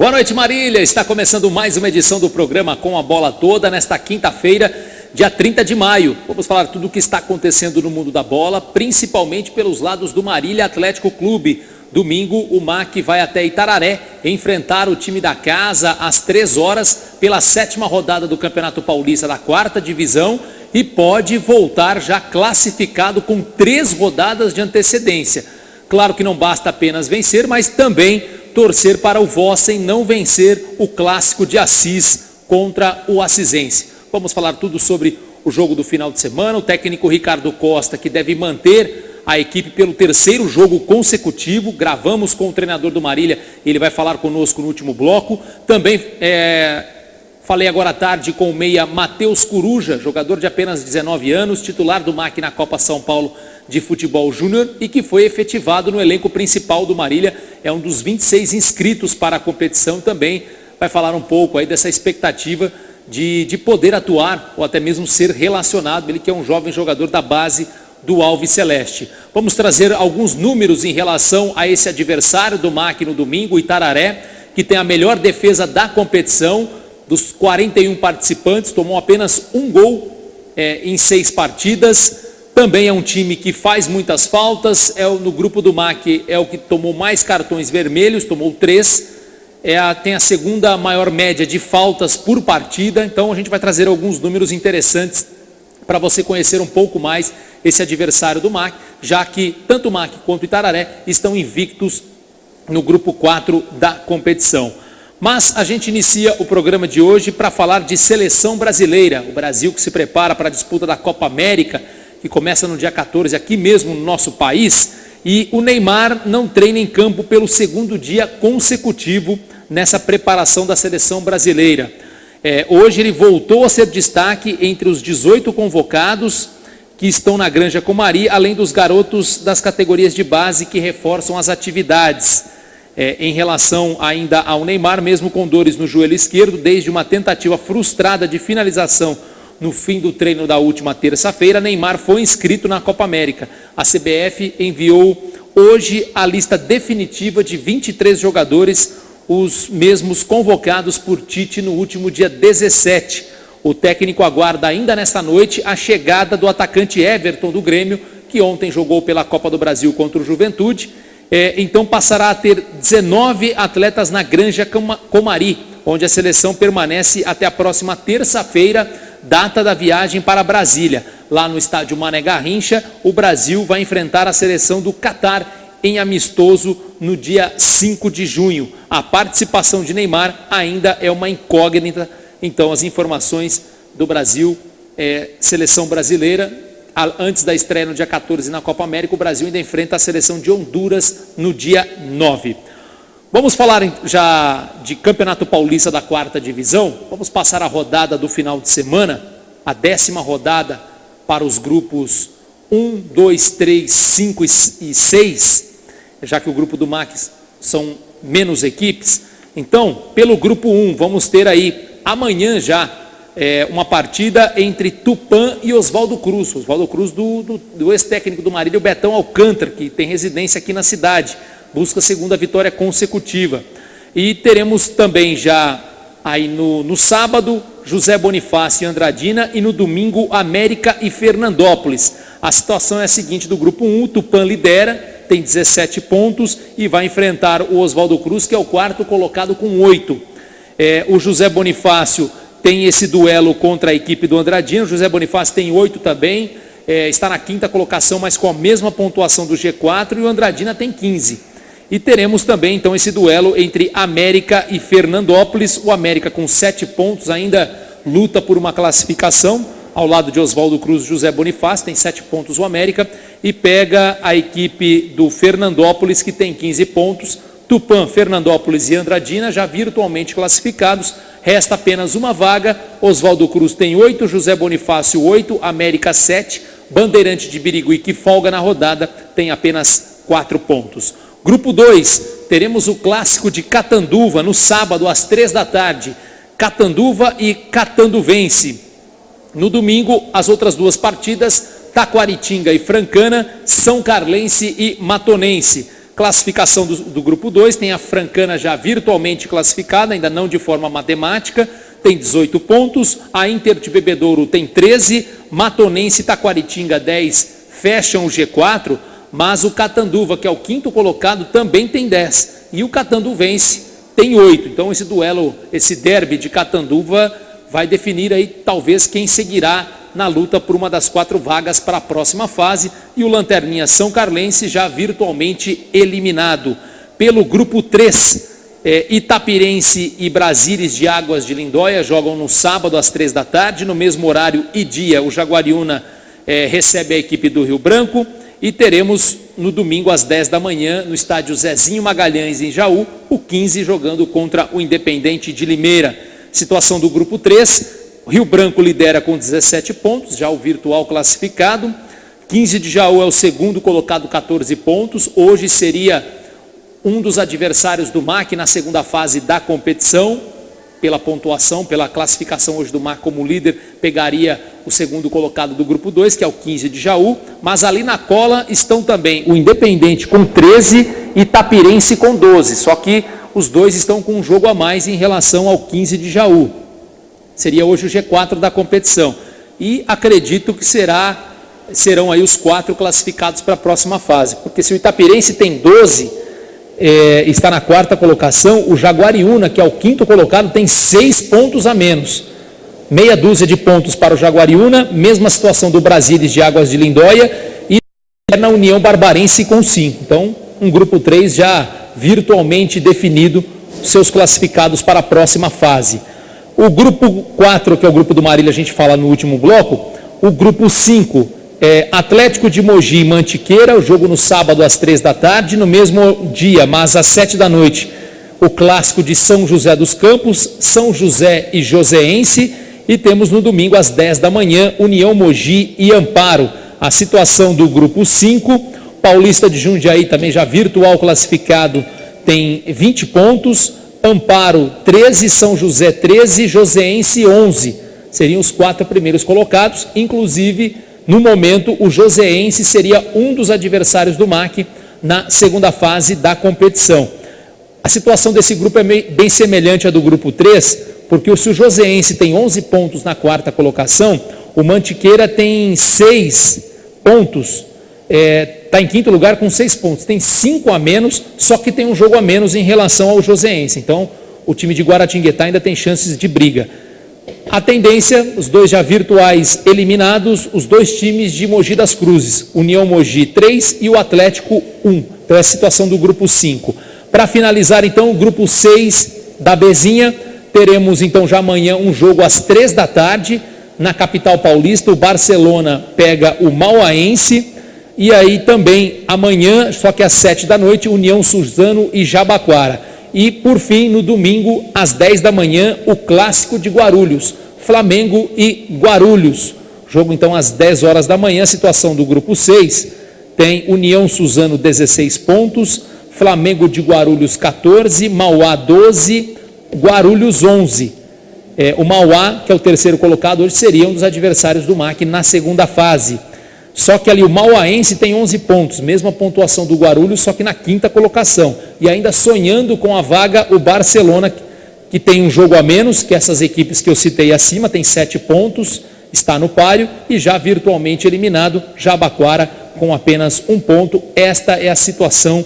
Boa noite, Marília. Está começando mais uma edição do programa Com a Bola Toda, nesta quinta-feira, dia 30 de maio. Vamos falar tudo o que está acontecendo no mundo da bola, principalmente pelos lados do Marília Atlético Clube. Domingo, o MAC vai até Itararé enfrentar o time da casa às 3 horas pela 7ª rodada do Campeonato Paulista da 4ª Divisão e pode voltar já classificado com 3 rodadas de antecedência. Claro que não basta apenas vencer, mas também torcer para o Vossen não vencer o clássico de Assis contra o Assisense. Vamos falar tudo sobre o jogo do final de semana, o técnico Ricardo Costa, que deve manter a equipe pelo 3º jogo consecutivo. Gravamos com o treinador do Marília, ele vai falar conosco no último bloco. Também falei agora à tarde com o meia Matheus Coruja, jogador de apenas 19 anos, titular do MAC na Copa São Paulo de Futebol Júnior e que foi efetivado no elenco principal do Marília. É um dos 26 inscritos para a competição. Também vai falar um pouco aí dessa expectativa de poder atuar ou até mesmo ser relacionado. Ele que é um jovem jogador da base do Alves Celeste. Vamos trazer alguns números em relação a esse adversário do MAC no domingo, o Itararé, que tem a melhor defesa da competição. Dos 41 participantes, tomou apenas um gol em 6 partidas. Também é um time que faz muitas faltas. No grupo do MAC é o que tomou mais cartões vermelhos, tomou 3. Tem a segunda maior média de faltas por partida. Então a gente vai trazer alguns números interessantes para você conhecer um pouco mais esse adversário do MAC, já que tanto o MAC quanto o Itararé estão invictos no grupo 4 da competição. Mas a gente inicia o programa de hoje para falar de seleção brasileira. O Brasil que se prepara para a disputa da Copa América, que começa no dia 14 aqui mesmo no nosso país, e o Neymar não treina em campo pelo 2º dia consecutivo nessa preparação da seleção brasileira. Hoje ele voltou a ser destaque entre os 18 convocados que estão na Granja Comari, além dos garotos das categorias de base que reforçam as atividades. Em relação ainda ao Neymar, mesmo com dores no joelho esquerdo, desde uma tentativa frustrada de finalização no fim do treino da última terça-feira, Neymar foi inscrito na Copa América. A CBF enviou hoje a lista definitiva de 23 jogadores, os mesmos convocados por Tite no último dia 17. O técnico aguarda ainda nesta noite a chegada do atacante Everton do Grêmio, que ontem jogou pela Copa do Brasil contra o Juventude. Então passará a ter 19 atletas na Granja Comari, onde a seleção permanece até a próxima terça-feira, data da viagem para Brasília. Lá no estádio Mané Garrincha, o Brasil vai enfrentar a seleção do Catar em amistoso no dia 5 de junho. A participação de Neymar ainda é uma incógnita. Então as informações do Brasil, seleção brasileira, antes da estreia no dia 14 na Copa América, o Brasil ainda enfrenta a seleção de Honduras no dia 9. Vamos falar já de Campeonato Paulista da 4ª Divisão. Vamos passar a rodada do final de semana, a 10ª rodada para os grupos 1, 2, 3, 5 e 6, já que o grupo do MAC são menos equipes. Então, pelo grupo 1, vamos ter aí amanhã já uma partida entre Tupã e Oswaldo Cruz. Oswaldo Cruz do ex-técnico do Marília, o Betão Alcântara, que tem residência aqui na cidade. Busca a 2ª vitória consecutiva. E teremos também já aí no sábado José Bonifácio e Andradina, e no domingo América e Fernandópolis. A situação é a seguinte do grupo 1, o Tupã lidera, tem 17 pontos e vai enfrentar o Oswaldo Cruz, que é o 4º colocado com 8. O José Bonifácio tem esse duelo contra a equipe do Andradina. O José Bonifácio tem 8 também, está na 5ª colocação, mas com a mesma pontuação do G4, e o Andradina tem 15. E teremos também então esse duelo entre América e Fernandópolis. O América com 7 pontos ainda luta por uma classificação, ao lado de Oswaldo Cruz e José Bonifácio, tem 7 pontos o América, e pega a equipe do Fernandópolis, que tem 15 pontos. Tupã, Fernandópolis e Andradina já virtualmente classificados, resta apenas uma vaga. Oswaldo Cruz tem 8, José Bonifácio 8, América 7, Bandeirante de Birigui, que folga na rodada, tem apenas 4 pontos. Grupo 2, teremos o clássico de Catanduva no sábado às 3 da tarde, Catanduva e Catanduvense. No domingo, as outras 2 partidas, Taquaritinga e Francana, São Carlense e Matonense. Classificação do grupo 2, tem a Francana já virtualmente classificada, ainda não de forma matemática, tem 18 pontos, a Inter de Bebedouro tem 13, Matonense e Taquaritinga 10 fecham o G4, mas o Catanduva, que é o quinto colocado, também tem 10, e o Catanduvense tem 8, então esse duelo, esse derby de Catanduva vai definir aí talvez quem seguirá na luta por uma das 4 vagas para a próxima fase, e o Lanterninha São Carlense já virtualmente eliminado. Pelo grupo 3, Itapirense e Brasílis de Águas de Lindóia jogam no sábado às 3 da tarde, no mesmo horário e dia o Jaguariúna recebe a equipe do Rio Branco, e teremos no domingo às 10 da manhã no estádio Zezinho Magalhães em Jaú, o 15 jogando contra o Independente de Limeira. Situação do grupo 3, Rio Branco lidera com 17 pontos, já o virtual classificado. 15 de Jaú é o segundo colocado, 14 pontos. Hoje seria um dos adversários do MAC na segunda fase da competição. Pela pontuação, pela classificação hoje do MAC como líder, pegaria o segundo colocado do grupo 2, que é o 15 de Jaú. Mas ali na cola estão também o Independente com 13 e Itapirense com 12. Só que os dois estão com um jogo a mais em relação ao 15 de Jaú. Seria hoje o G4 da competição. E acredito que serão aí os 4 classificados para a próxima fase. Porque se o Itapirense tem 12, está na 4ª colocação, o Jaguariúna, que é o 5º colocado, tem 6 pontos a menos. Meia dúzia de pontos para o Jaguariúna, mesma situação do Brasílis de Águas de Lindóia e na União Barbarense com 5. Então, um grupo 3 já virtualmente definido, seus classificados para a próxima fase. O grupo 4, que é o grupo do Marília, a gente fala no último bloco. O grupo 5, Atlético de Mogi e Mantiqueira, o jogo no sábado às 3 da tarde, no mesmo dia, mas às 7 da noite, o clássico de São José dos Campos, São José e Joseense, e temos no domingo às 10 da manhã, União Mogi e Amparo. A situação do grupo 5, Paulista de Jundiaí também já virtual classificado, tem 20 pontos, Amparo 13, São José 13, Joseense 11, seriam os 4 primeiros colocados, inclusive no momento o Joseense seria um dos adversários do MAC na segunda fase da competição. A situação desse grupo é bem semelhante à do grupo 3, porque se o Joseense tem 11 pontos na 4ª colocação, o Mantiqueira tem 6 pontos, está em 5º lugar com 6 pontos, tem 5 a menos, só que tem um jogo a menos em relação ao Joseense. Então, o time de Guaratinguetá ainda tem chances de briga. A tendência, os dois já virtuais eliminados, os 2 times de Mogi das Cruzes, União Mogi 3 e o Atlético 1. Então, é a situação do grupo 5. Para finalizar, então, o grupo 6 da Bezinha, teremos então já amanhã um jogo às 3 da tarde, na capital paulista, o Barcelona pega o Mauaense. E aí também amanhã, só que às 7 da noite, União Suzano e Jabaquara. E por fim, no domingo, às 10 da manhã, o clássico de Guarulhos, Flamengo e Guarulhos. Jogo então às 10 horas da manhã, situação do grupo 6, tem União Suzano 16 pontos, Flamengo de Guarulhos 14, Mauá 12, Guarulhos 11. O Mauá, que é o terceiro colocado, hoje seria um dos adversários do MAC na segunda fase. Só que ali o Mauaense tem 11 pontos, mesma pontuação do Guarulhos, só que na 5ª colocação. E ainda sonhando com a vaga o Barcelona, que tem um jogo a menos, que essas equipes que eu citei acima, tem 7 pontos, está no páreo, e já virtualmente eliminado, Jabaquara com apenas 1 ponto. Esta é a situação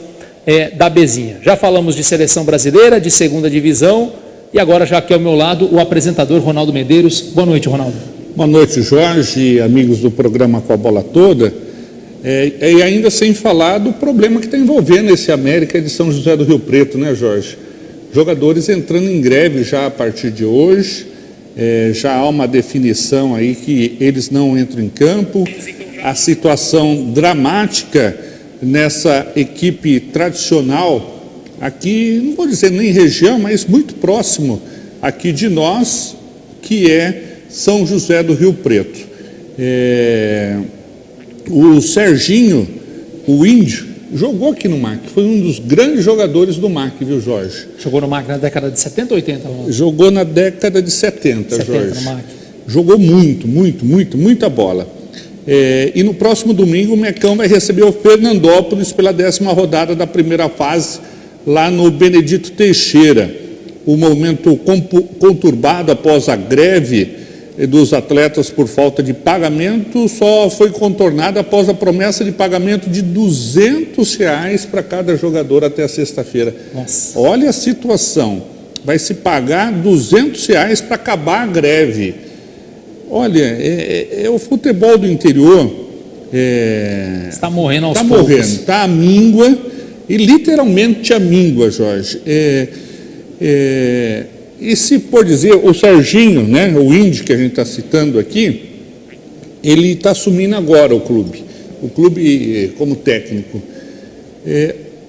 da Bezinha. Já falamos de seleção brasileira, de segunda divisão, e agora já aqui ao meu lado o apresentador Ronaldo Medeiros. Boa noite, Ronaldo. Boa noite, Jorge, amigos do programa Com a Bola Toda. E ainda sem falar do problema que está envolvendo esse América de São José do Rio Preto, né, Jorge? Jogadores entrando em greve já a partir de hoje, já há uma definição aí que eles não entram em campo. A situação dramática nessa equipe tradicional, aqui, não vou dizer nem região, mas muito próximo aqui de nós, que é São José do Rio Preto. O Serginho, o Índio, jogou aqui no MAC, foi um dos grandes jogadores do MAC, viu, Jorge? Jogou no MAC na década de 70 ou 80? Não? Jogou na década de 70, Jorge. No MAC. Jogou muita bola. E no próximo domingo o Mecão vai receber o Fernandópolis pela 10ª rodada da primeira fase, lá no Benedito Teixeira. O momento conturbado após a greve dos atletas por falta de pagamento só foi contornado após a promessa de pagamento de R$200 para cada jogador até sexta-feira. Olha a situação, vai se pagar R$200 para acabar a greve. Olha, o futebol do interior está morrendo aos poucos. Está morrendo, está à míngua, e literalmente à míngua, Jorge. E se por dizer, o Serginho, né, o Indy que a gente está citando aqui, ele está assumindo agora o clube como técnico.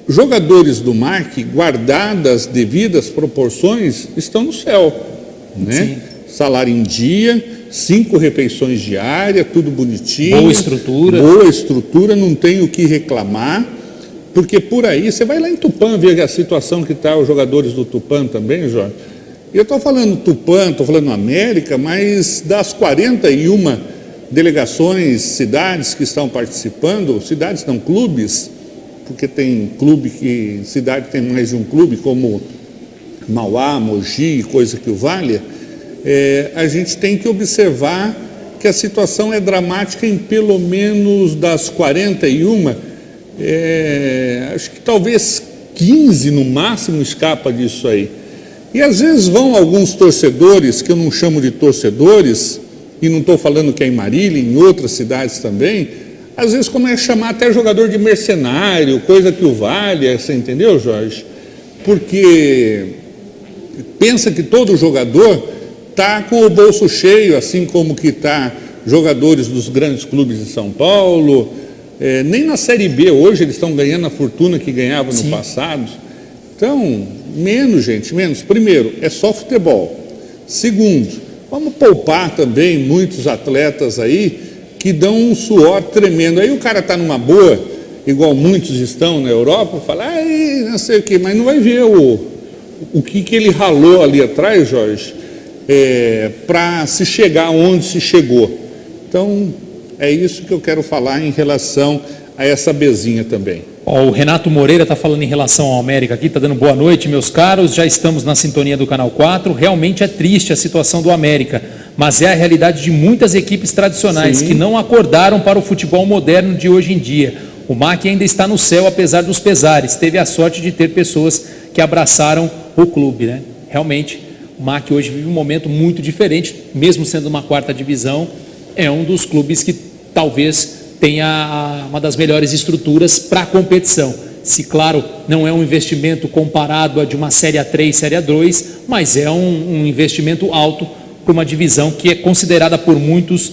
Jogadores do MAC, guardadas devidas proporções, estão no céu, né? Sim. Salário em dia, 5 refeições diárias, tudo bonitinho. Boa estrutura, não tem o que reclamar, porque por aí, você vai lá em Tupã ver a situação que está os jogadores do Tupã também, Jorge. Eu estou falando Tupã, estou falando América, mas das 41 delegações, cidades que estão participando, cidades não, clubes, porque tem cidade que tem mais de um clube, como Mauá, Mogi, coisa que o valha, a gente tem que observar que a situação é dramática em pelo menos das 41, acho que talvez 15 no máximo escapa disso aí. E às vezes vão alguns torcedores, que eu não chamo de torcedores, e não estou falando que é em Marília, em outras cidades também, às vezes começa a chamar até jogador de mercenário, coisa que o valha, você entendeu, Jorge? Porque pensa que todo jogador está com o bolso cheio, assim como que está jogadores dos grandes clubes de São Paulo, nem na Série B hoje eles estão ganhando a fortuna que ganhavam no passado. Então, menos, gente, menos. Primeiro, é só futebol. Segundo, vamos poupar também muitos atletas aí que dão um suor tremendo. Aí o cara está numa boa, igual muitos estão na Europa, fala, não sei o quê, mas não vai ver o que ele ralou ali atrás, Jorge, para se chegar onde se chegou. Então, é isso que eu quero falar em relação a essa bezinha também. O Renato Moreira está falando em relação ao América aqui, está dando boa noite, meus caros, já estamos na sintonia do Canal 4, realmente é triste a situação do América, mas é a realidade de muitas equipes tradicionais que não acordaram para o futebol moderno de hoje em dia. O MAC ainda está no céu, apesar dos pesares, teve a sorte de ter pessoas que abraçaram o clube, né? Realmente, o MAC hoje vive um momento muito diferente, mesmo sendo uma 4ª divisão, é um dos clubes que talvez tenha uma das melhores estruturas para a competição. Se, claro, não é um investimento comparado a de uma Série A3, Série A2, mas é um investimento alto para uma divisão que é considerada por muitos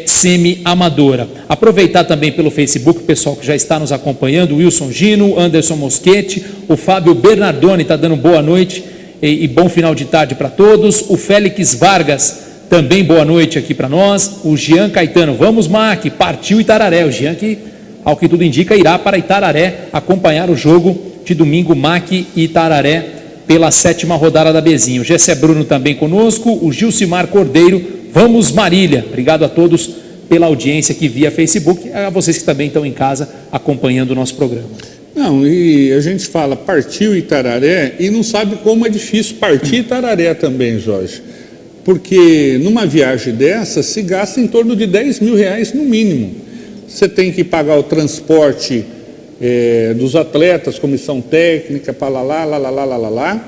semi-amadora. Aproveitar também pelo Facebook, o pessoal que já está nos acompanhando, o Wilson Gino, Anderson Moschetti, o Fábio Bernardoni está dando boa noite e bom final de tarde para todos, o Félix Vargas também boa noite aqui para nós, o Jean Caetano, vamos MAC, partiu Itararé, o Jean que, ao que tudo indica, irá para Itararé acompanhar o jogo de domingo, MAC e Itararé, pela 7ª rodada da Bezinha. O Gessé Bruno também conosco, o Gilcimar Cordeiro, vamos Marília, obrigado a todos pela audiência aqui via Facebook, a vocês que também estão em casa acompanhando o nosso programa. Não, e a gente fala partiu Itararé e não sabe como é difícil partir Itararé também, Jorge. Porque numa viagem dessa se gasta em torno de R$10 mil no mínimo. Você tem que pagar o transporte dos atletas, comissão técnica, lá.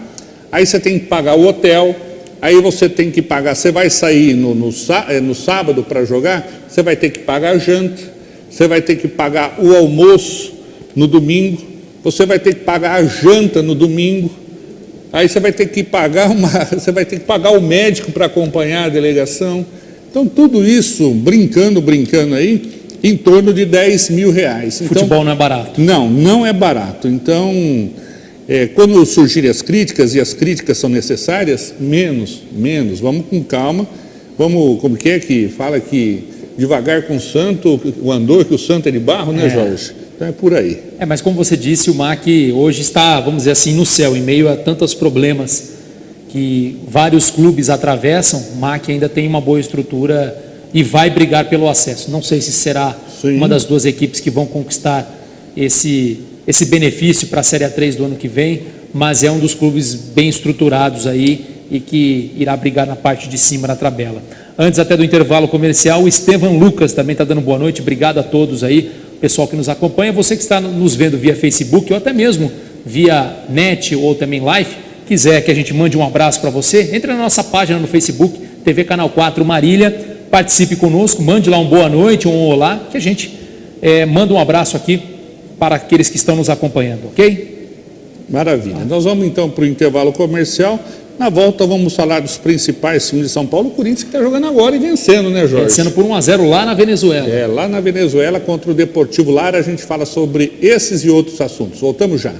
Aí você tem que pagar o hotel, aí você tem que pagar, você vai sair no sábado para jogar, você vai ter que pagar a janta, você vai ter que pagar o almoço no domingo, você vai ter que pagar a janta no domingo. Aí você vai ter que pagar o médico para acompanhar a delegação. Então, tudo isso, brincando aí, em torno de R$10 mil. Então, futebol não é barato. Não é barato. Então, quando surgirem as críticas, e as críticas são necessárias, menos, vamos com calma, como que fala que devagar com o santo, o andor, que o santo é de barro, né, Jorge? Então é por aí. Mas como você disse, o MAC hoje está, vamos dizer assim, no céu, em meio a tantos problemas que vários clubes atravessam. O MAC ainda tem uma boa estrutura e vai brigar pelo acesso. Não sei se será uma das duas equipes que vão conquistar esse benefício para a Série A3 do ano que vem, mas é um dos clubes bem estruturados aí e que irá brigar na parte de cima da tabela. Antes até do intervalo comercial, o Estevam Lucas também está dando boa noite. Obrigado a todos aí, pessoal que nos acompanha. Você que está nos vendo via Facebook ou até mesmo via net ou também live, quiser que a gente mande um abraço para você, entre na nossa página no Facebook, TV Canal 4 Marília, participe conosco, mande lá um boa noite, um olá, que a gente manda um abraço aqui para aqueles que estão nos acompanhando, ok? Maravilha. Nós vamos então para o intervalo comercial. Na volta vamos falar dos principais times de São Paulo. O Corinthians que está jogando agora e vencendo, né, Jorge? Vencendo por 1-0 lá na Venezuela. Lá na Venezuela contra o Deportivo Lara. A gente fala sobre esses e outros assuntos. Voltamos já.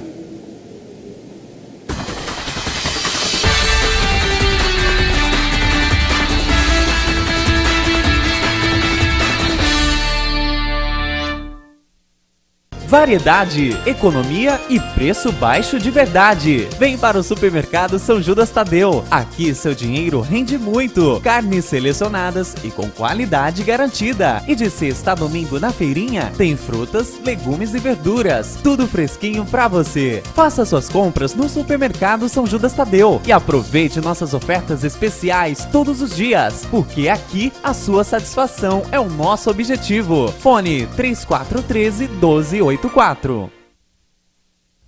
Variedade, economia e preço baixo de verdade. Vem para o Supermercado São Judas Tadeu. Aqui seu dinheiro rende muito. Carnes selecionadas e com qualidade garantida. E de sexta a domingo na feirinha tem frutas, legumes e verduras. Tudo fresquinho para você. Faça suas compras no Supermercado São Judas Tadeu e aproveite nossas ofertas especiais todos os dias, porque aqui a sua satisfação é o nosso objetivo. Fone 3413-1284.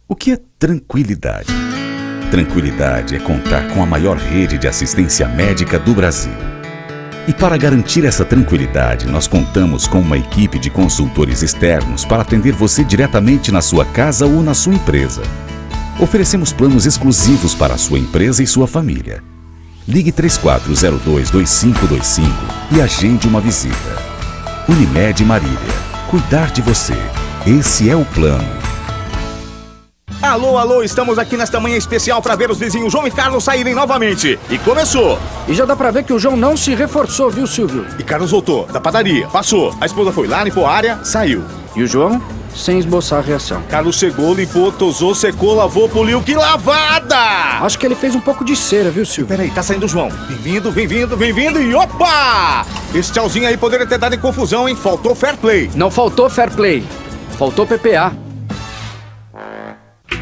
O que é tranquilidade? Tranquilidade é contar com a maior rede de assistência médica do Brasil. E para garantir essa tranquilidade, nós contamos com uma equipe de consultores externos para atender você diretamente na sua casa ou na sua empresa. Oferecemos planos exclusivos para a sua empresa e sua família. Ligue 3402-2525 e agende uma visita. Unimed Marília. Cuidar de você. Esse é o plano. Alô, alô, estamos aqui nesta manhã especial para ver os vizinhos João e Carlos saírem novamente. E começou. E já dá pra ver que o João não se reforçou, viu, Silvio? E Carlos voltou, da padaria, passou. A esposa foi lá, limpou a área, saiu. E o João, sem esboçar reação. Carlos chegou, limpou, tosou, secou, lavou, poliu. Que lavada! Acho que ele fez um pouco de cera, viu, Silvio? Peraí, tá saindo o João. Bem-vindo, bem-vindo, bem-vindo e opa! Esse tchauzinho aí poderia ter dado em confusão, hein? Faltou fair play. Não faltou fair play. Faltou PPA.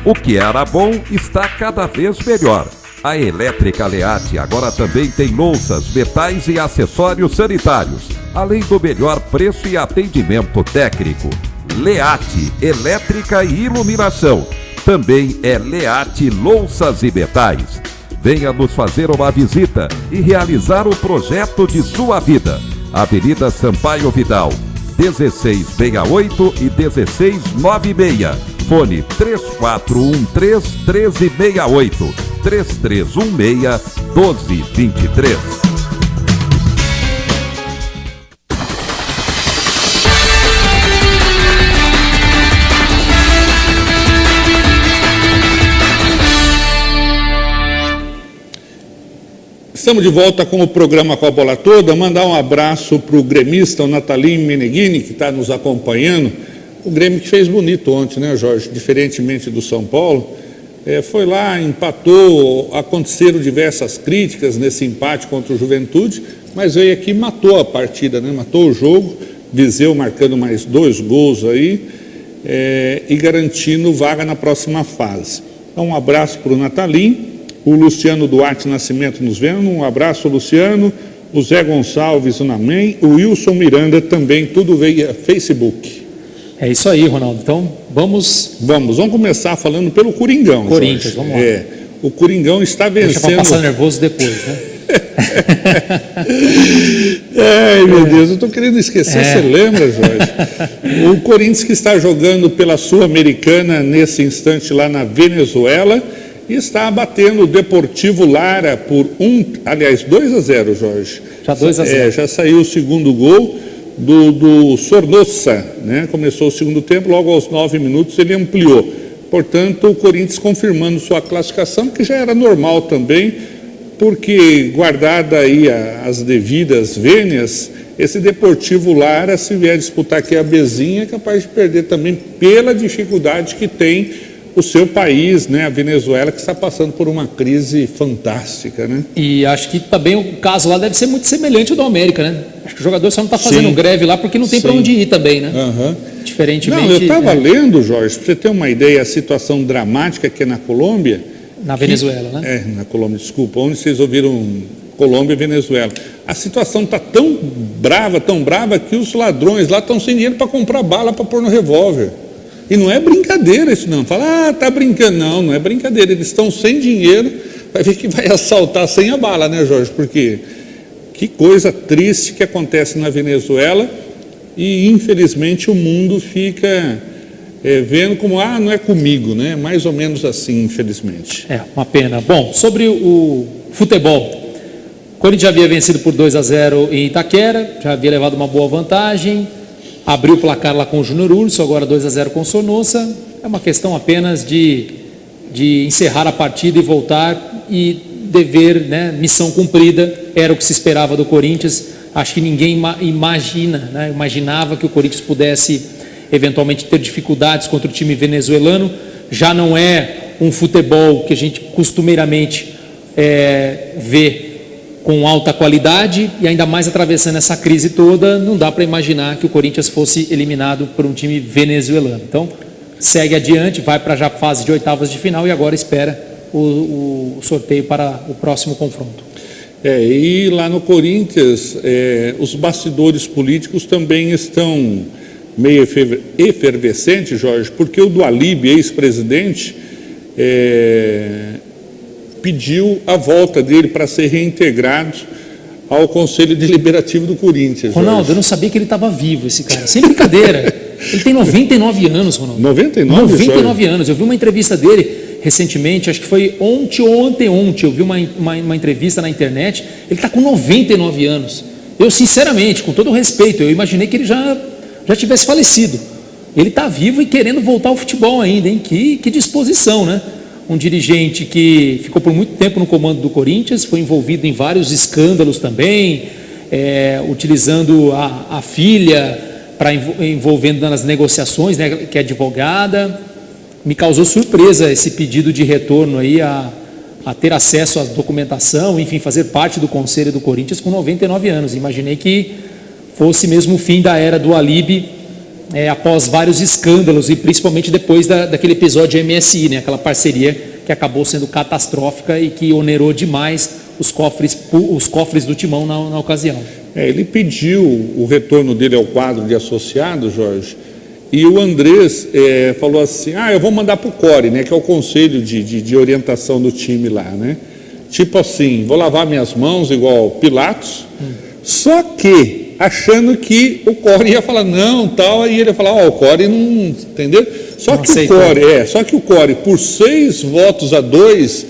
O que era bom está cada vez melhor. A Elétrica Leate agora também tem louças, metais e acessórios sanitários, além do melhor preço e atendimento técnico. Leate, elétrica e iluminação. Também é Leate Louças e Metais. Venha nos fazer uma visita e realizar o projeto de sua vida. Avenida Sampaio Vidal, 1668 e 1696. Fone 3413-1368, 3316-1223. Estamos de volta com o programa Com a Bola Toda. Mandar um abraço para o gremista, o Natalim Meneghini, que está nos acompanhando. O Grêmio que fez bonito ontem, né, Jorge? Diferentemente do São Paulo. Foi lá, empatou, aconteceram diversas críticas nesse empate contra o Juventude, mas veio aqui e matou a partida, né? Matou o jogo, Viseu marcando mais 2 gols aí e garantindo vaga na próxima fase. Então, um abraço para o Natalim. O Luciano Duarte Nascimento nos vendo, um abraço, Luciano. O Zé Gonçalves, o Namem, o Wilson Miranda também, tudo veio a Facebook. É isso aí, Ronaldo. Então, vamos começar falando pelo Coringão. Corinthians, Jorge. Vamos lá. O Coringão está vencendo. Deixa para passar nervoso depois, né? Ai, meu Deus, eu estou querendo esquecer, você lembra, Jorge? O Corinthians que está jogando pela Sul-Americana nesse instante lá na Venezuela e está batendo o Deportivo Lara por 2-0, Jorge. Já 2-0. Já saiu o segundo gol do Sornosa, né? Começou o segundo tempo, logo aos 9 minutos ele ampliou. Portanto, o Corinthians confirmando sua classificação, que já era normal também, porque guardada aí as devidas vênias, esse Deportivo Lara, se vier disputar aqui a Bezinha, é capaz de perder também pela dificuldade que tem o seu país, né, a Venezuela, que está passando por uma crise fantástica, né? E acho que também o caso lá deve ser muito semelhante ao do América, né? Acho que o jogador só não está fazendo Sim. greve lá porque não tem para Sim. onde ir também, né? Aham. Diferentemente... Não, eu estava lendo, Jorge, para você ter uma ideia, a situação dramática que é na Colômbia. Na Venezuela, né? É, na Colômbia, desculpa, onde vocês ouviram Colômbia e Venezuela. A situação está tão brava, que os ladrões lá estão sem dinheiro para comprar bala para pôr no revólver. E não é brincadeira isso não. Fala, tá brincando. Não, não é brincadeira. Eles estão sem dinheiro, vai ver que vai assaltar sem a bala, né, Jorge? Porque que coisa triste que acontece na Venezuela e, infelizmente, o mundo fica vendo como, não é comigo, né? Mais ou menos assim, infelizmente. É, uma pena. Bom, sobre o futebol. O Corinthians já havia vencido por 2-0 em Itaquera, já havia levado uma boa vantagem, abriu o placar lá com o Júnior Urso, agora 2-0 com o Sornosa. É uma questão apenas de encerrar a partida e voltar e dever, né, missão cumprida, era o que se esperava do Corinthians. Acho que ninguém imaginava que o Corinthians pudesse eventualmente ter dificuldades contra o time venezuelano. Já não é um futebol que a gente costumeiramente vê com alta qualidade, e ainda mais atravessando essa crise toda, não dá para imaginar que o Corinthians fosse eliminado por um time venezuelano. Então, segue adiante, vai para a fase de oitavas de final e agora espera o sorteio para o próximo confronto. E lá no Corinthians, os bastidores políticos também estão meio efervescentes, Jorge, porque o Dualib, ex-presidente, pediu a volta dele para ser reintegrado ao Conselho Deliberativo do Corinthians. Ronaldo, Jorge. eu não sabia que ele estava vivo, esse cara. Sem brincadeira. Ele tem 99 anos, Ronaldo. 99 anos. Eu vi uma entrevista dele recentemente, acho que foi ontem ou anteontem, eu vi uma entrevista na internet. Ele está com 99 anos. Eu, sinceramente, com todo o respeito, eu imaginei que ele já tivesse falecido. Ele está vivo e querendo voltar ao futebol ainda, hein? Que disposição, né? Um dirigente que ficou por muito tempo no comando do Corinthians, foi envolvido em vários escândalos também, utilizando a filha para envolvendo nas negociações, né, que é advogada. Me causou surpresa esse pedido de retorno aí a ter acesso à documentação, enfim, fazer parte do Conselho do Corinthians com 99 anos. Imaginei que fosse mesmo o fim da era do Alib, após vários escândalos e principalmente depois daquele episódio MSI, né, aquela parceria que acabou sendo catastrófica e que onerou demais os cofres do Timão na ocasião. Ele pediu o retorno dele ao quadro de associado, Jorge, e o Andrés falou assim, eu vou mandar para o CORE, né, que é o conselho de orientação do time lá, né? Tipo assim, vou lavar minhas mãos igual Pilatos, só que achando que o CORE ia falar não, tal, aí ele ia falar, o CORE não, entendeu? Só que o CORE, por 6-2,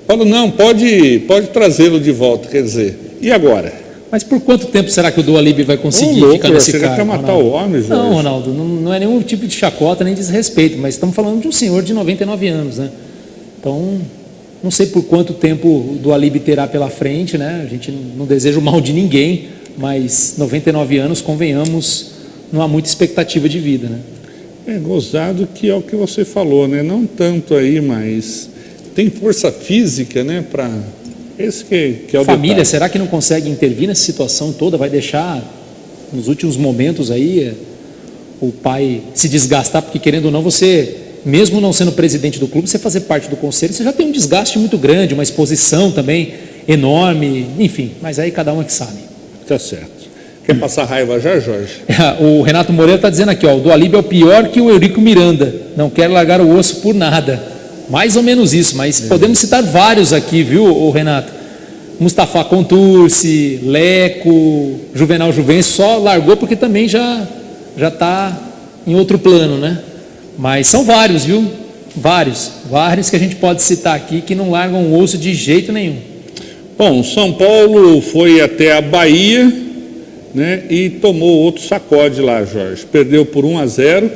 falou, não, pode trazê-lo de volta, quer dizer, e agora? Mas por quanto tempo será que o Dualib vai conseguir ficar nesse cargo? Você quer matar o homem, Jorge? Não, Ronaldo, não é nenhum tipo de chacota, nem desrespeito, mas estamos falando de um senhor de 99 anos, né? Então, não sei por quanto tempo o Dualib terá pela frente, né? A gente não deseja o mal de ninguém, mas 99 anos, convenhamos, não há muita expectativa de vida, né? Gozado que é o que você falou, né? Não tanto aí, mas tem força física, né? Para esse que é o família, detalhe. será que não consegue intervir nessa situação toda? Vai deixar, nos últimos momentos aí, o pai se desgastar? Porque, querendo ou não, você, mesmo não sendo presidente do clube, você fazer parte do conselho, você já tem um desgaste muito grande, uma exposição também enorme, enfim, mas aí cada um é que sabe. Tá certo. Quer passar raiva já, Jorge? O Renato Moreira está dizendo aqui, o Dualib é o pior que o Eurico Miranda, não quer largar o osso por nada. Mais ou menos isso, mas podemos citar vários aqui, viu, Renato? Mustafa Contursi, Leco, Juvenal Juvencio, só largou porque também já está em outro plano, né? Mas são vários, viu? Vários que a gente pode citar aqui que não largam o osso de jeito nenhum. Bom, São Paulo foi até a Bahia, né, e tomou outro sacode lá, Jorge. Perdeu por 1-0.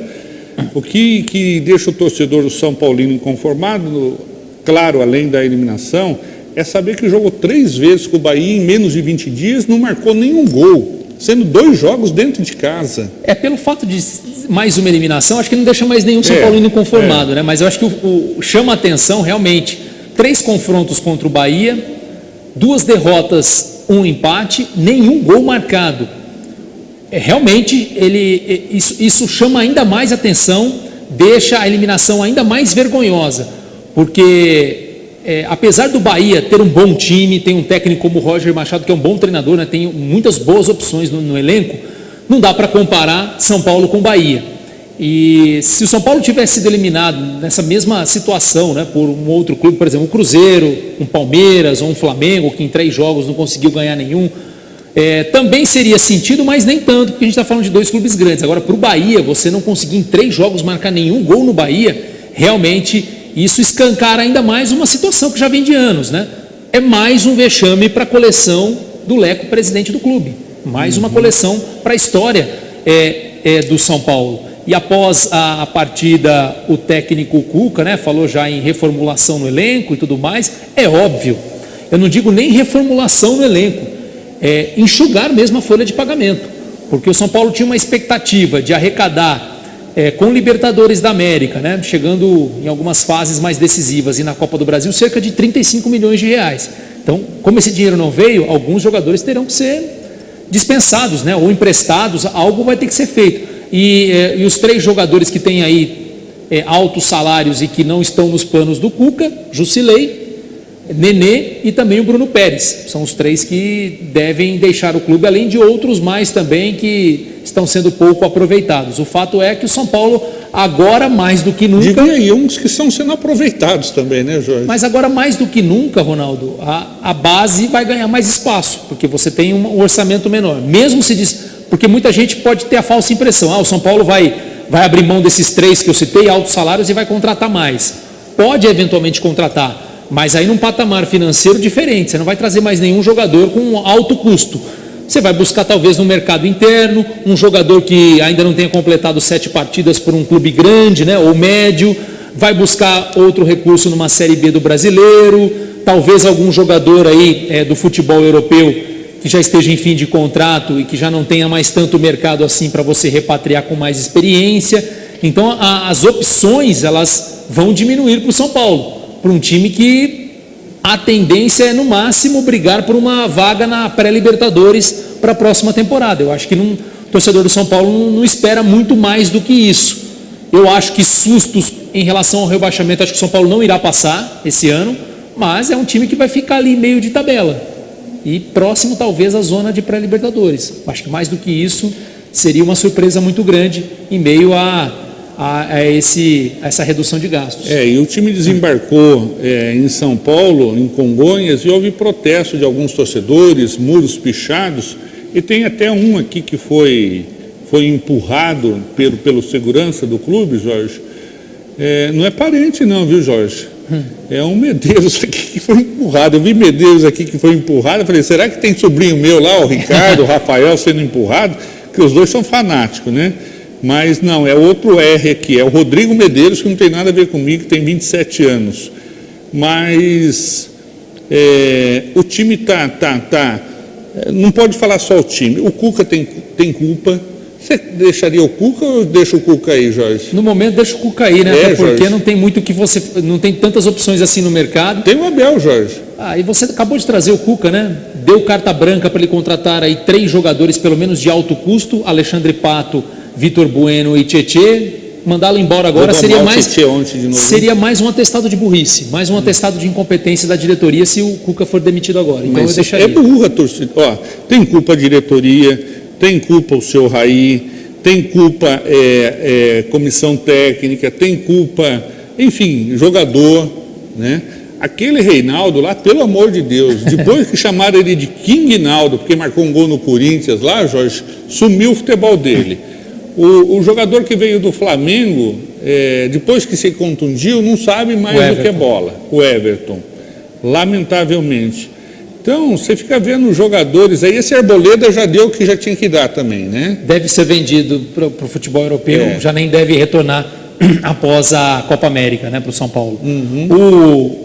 O que deixa o torcedor do São Paulino inconformado, claro, além da eliminação, é saber que jogou 3 vezes com o Bahia em menos de 20 dias, não marcou nenhum gol. sendo 2 jogos dentro de casa. Pelo fato de mais uma eliminação, acho que não deixa mais nenhum São Paulino inconformado, né? Mas eu acho que chama a atenção realmente 3 confrontos contra o Bahia, 2 derrotas, 1 empate, nenhum gol marcado. Realmente isso chama ainda mais atenção, deixa a eliminação ainda mais vergonhosa, porque apesar do Bahia ter um bom time, tem um técnico como o Roger Machado, que é um bom treinador, né, tem muitas boas opções no elenco, não dá para comparar São Paulo com Bahia. E se o São Paulo tivesse sido eliminado nessa mesma situação, né, por um outro clube, por exemplo, um Cruzeiro, um Palmeiras ou um Flamengo, que em 3 jogos não conseguiu ganhar nenhum, também seria sentido, mas nem tanto, porque a gente está falando de 2 clubes grandes. Agora, para o Bahia, você não conseguir em 3 jogos marcar nenhum gol no Bahia, realmente isso escancara ainda mais uma situação que já vem de anos, né? É mais um vexame para a coleção do Leco, presidente do clube. Mais uma coleção para a história do São Paulo. E após a partida, o técnico Cuca, né, falou já em reformulação no elenco e tudo mais. É óbvio, eu não digo nem reformulação no elenco, enxugar mesmo a folha de pagamento. Porque o São Paulo tinha uma expectativa de arrecadar com Libertadores da América, né, chegando em algumas fases mais decisivas e na Copa do Brasil, cerca de 35 milhões de reais. Então, como esse dinheiro não veio, alguns jogadores terão que ser dispensados, né, ou emprestados, algo vai ter que ser feito. E os 3 jogadores que têm aí altos salários e que não estão nos planos do Cuca, Jusilei, Nenê e também o Bruno Pérez. São os 3 que devem deixar o clube, além de outros mais também que estão sendo pouco aproveitados. O fato é que o São Paulo, agora mais do que nunca... Diria aí uns que estão sendo aproveitados também, né, Jorge? Mas agora mais do que nunca, Ronaldo, a base vai ganhar mais espaço, porque você tem um orçamento menor. Mesmo se diz... Porque muita gente pode ter a falsa impressão, o São Paulo vai abrir mão desses 3 que eu citei, altos salários, e vai contratar mais. Pode eventualmente contratar, mas aí num patamar financeiro diferente. Você não vai trazer mais nenhum jogador com alto custo. Você vai buscar talvez no mercado interno, um jogador que ainda não tenha completado 7 partidas por um clube grande, né, ou médio, vai buscar outro recurso numa Série B do Brasileiro, talvez algum jogador aí do futebol europeu que já esteja em fim de contrato e que já não tenha mais tanto mercado assim para você repatriar com mais experiência. Então as opções elas vão diminuir para o São Paulo, para um time que a tendência é no máximo brigar por uma vaga na pré-Libertadores para a próxima temporada. Eu acho que o torcedor do São Paulo não espera muito mais do que isso. Eu acho que sustos em relação ao rebaixamento, acho que o São Paulo não irá passar esse ano, mas é um time que vai ficar ali meio de tabela e próximo talvez à zona de pré-Libertadores. Acho que mais do que isso seria uma surpresa muito grande em meio a essa redução de gastos. E o time desembarcou em São Paulo, em Congonhas, e houve protesto de alguns torcedores, muros pichados, e tem até um aqui que foi empurrado pelo segurança do clube, Jorge. Não é parente não, viu, Jorge? É um Medeiros aqui que foi empurrado. Eu vi Medeiros aqui que foi empurrado. Eu falei, será que tem sobrinho meu lá, o Ricardo, o Rafael, sendo empurrado? Porque os 2 são fanáticos, né? Mas não, é outro R aqui. É o Rodrigo Medeiros, que não tem nada a ver comigo, que tem 27 anos. Mas o time não pode falar só o time. O Cuca tem culpa. Você deixaria o Cuca ou deixa o Cuca aí, Jorge? No momento deixa o Cuca aí, né? Até porque Jorge, não tem muito que você... Não tem tantas opções assim no mercado. Tem o Abel, Jorge. E você acabou de trazer o Cuca, né? Deu carta branca para ele contratar aí 3 jogadores, pelo menos de alto custo, Alexandre Pato, Vitor Bueno e Tietê. Mandá-lo embora agora seria mais um atestado de burrice, mais um atestado de incompetência da diretoria se o Cuca for demitido agora. Então eu deixaria. É burra a torcida. Tem culpa a diretoria, tem culpa o seu Raí, tem culpa comissão técnica, tem culpa, enfim, jogador, né? Aquele Reinaldo lá, pelo amor de Deus, depois que chamaram ele de King Naldo, porque marcou um gol no Corinthians lá, Jorge, sumiu o futebol dele. O jogador que veio do Flamengo, depois que se contundiu, não sabe mais do que é bola, o Everton, lamentavelmente. Então, você fica vendo jogadores aí, esse Arboleda já deu o que já tinha que dar também, né? Deve ser vendido para o futebol europeu, já nem deve retornar após a Copa América, né, para o São Paulo.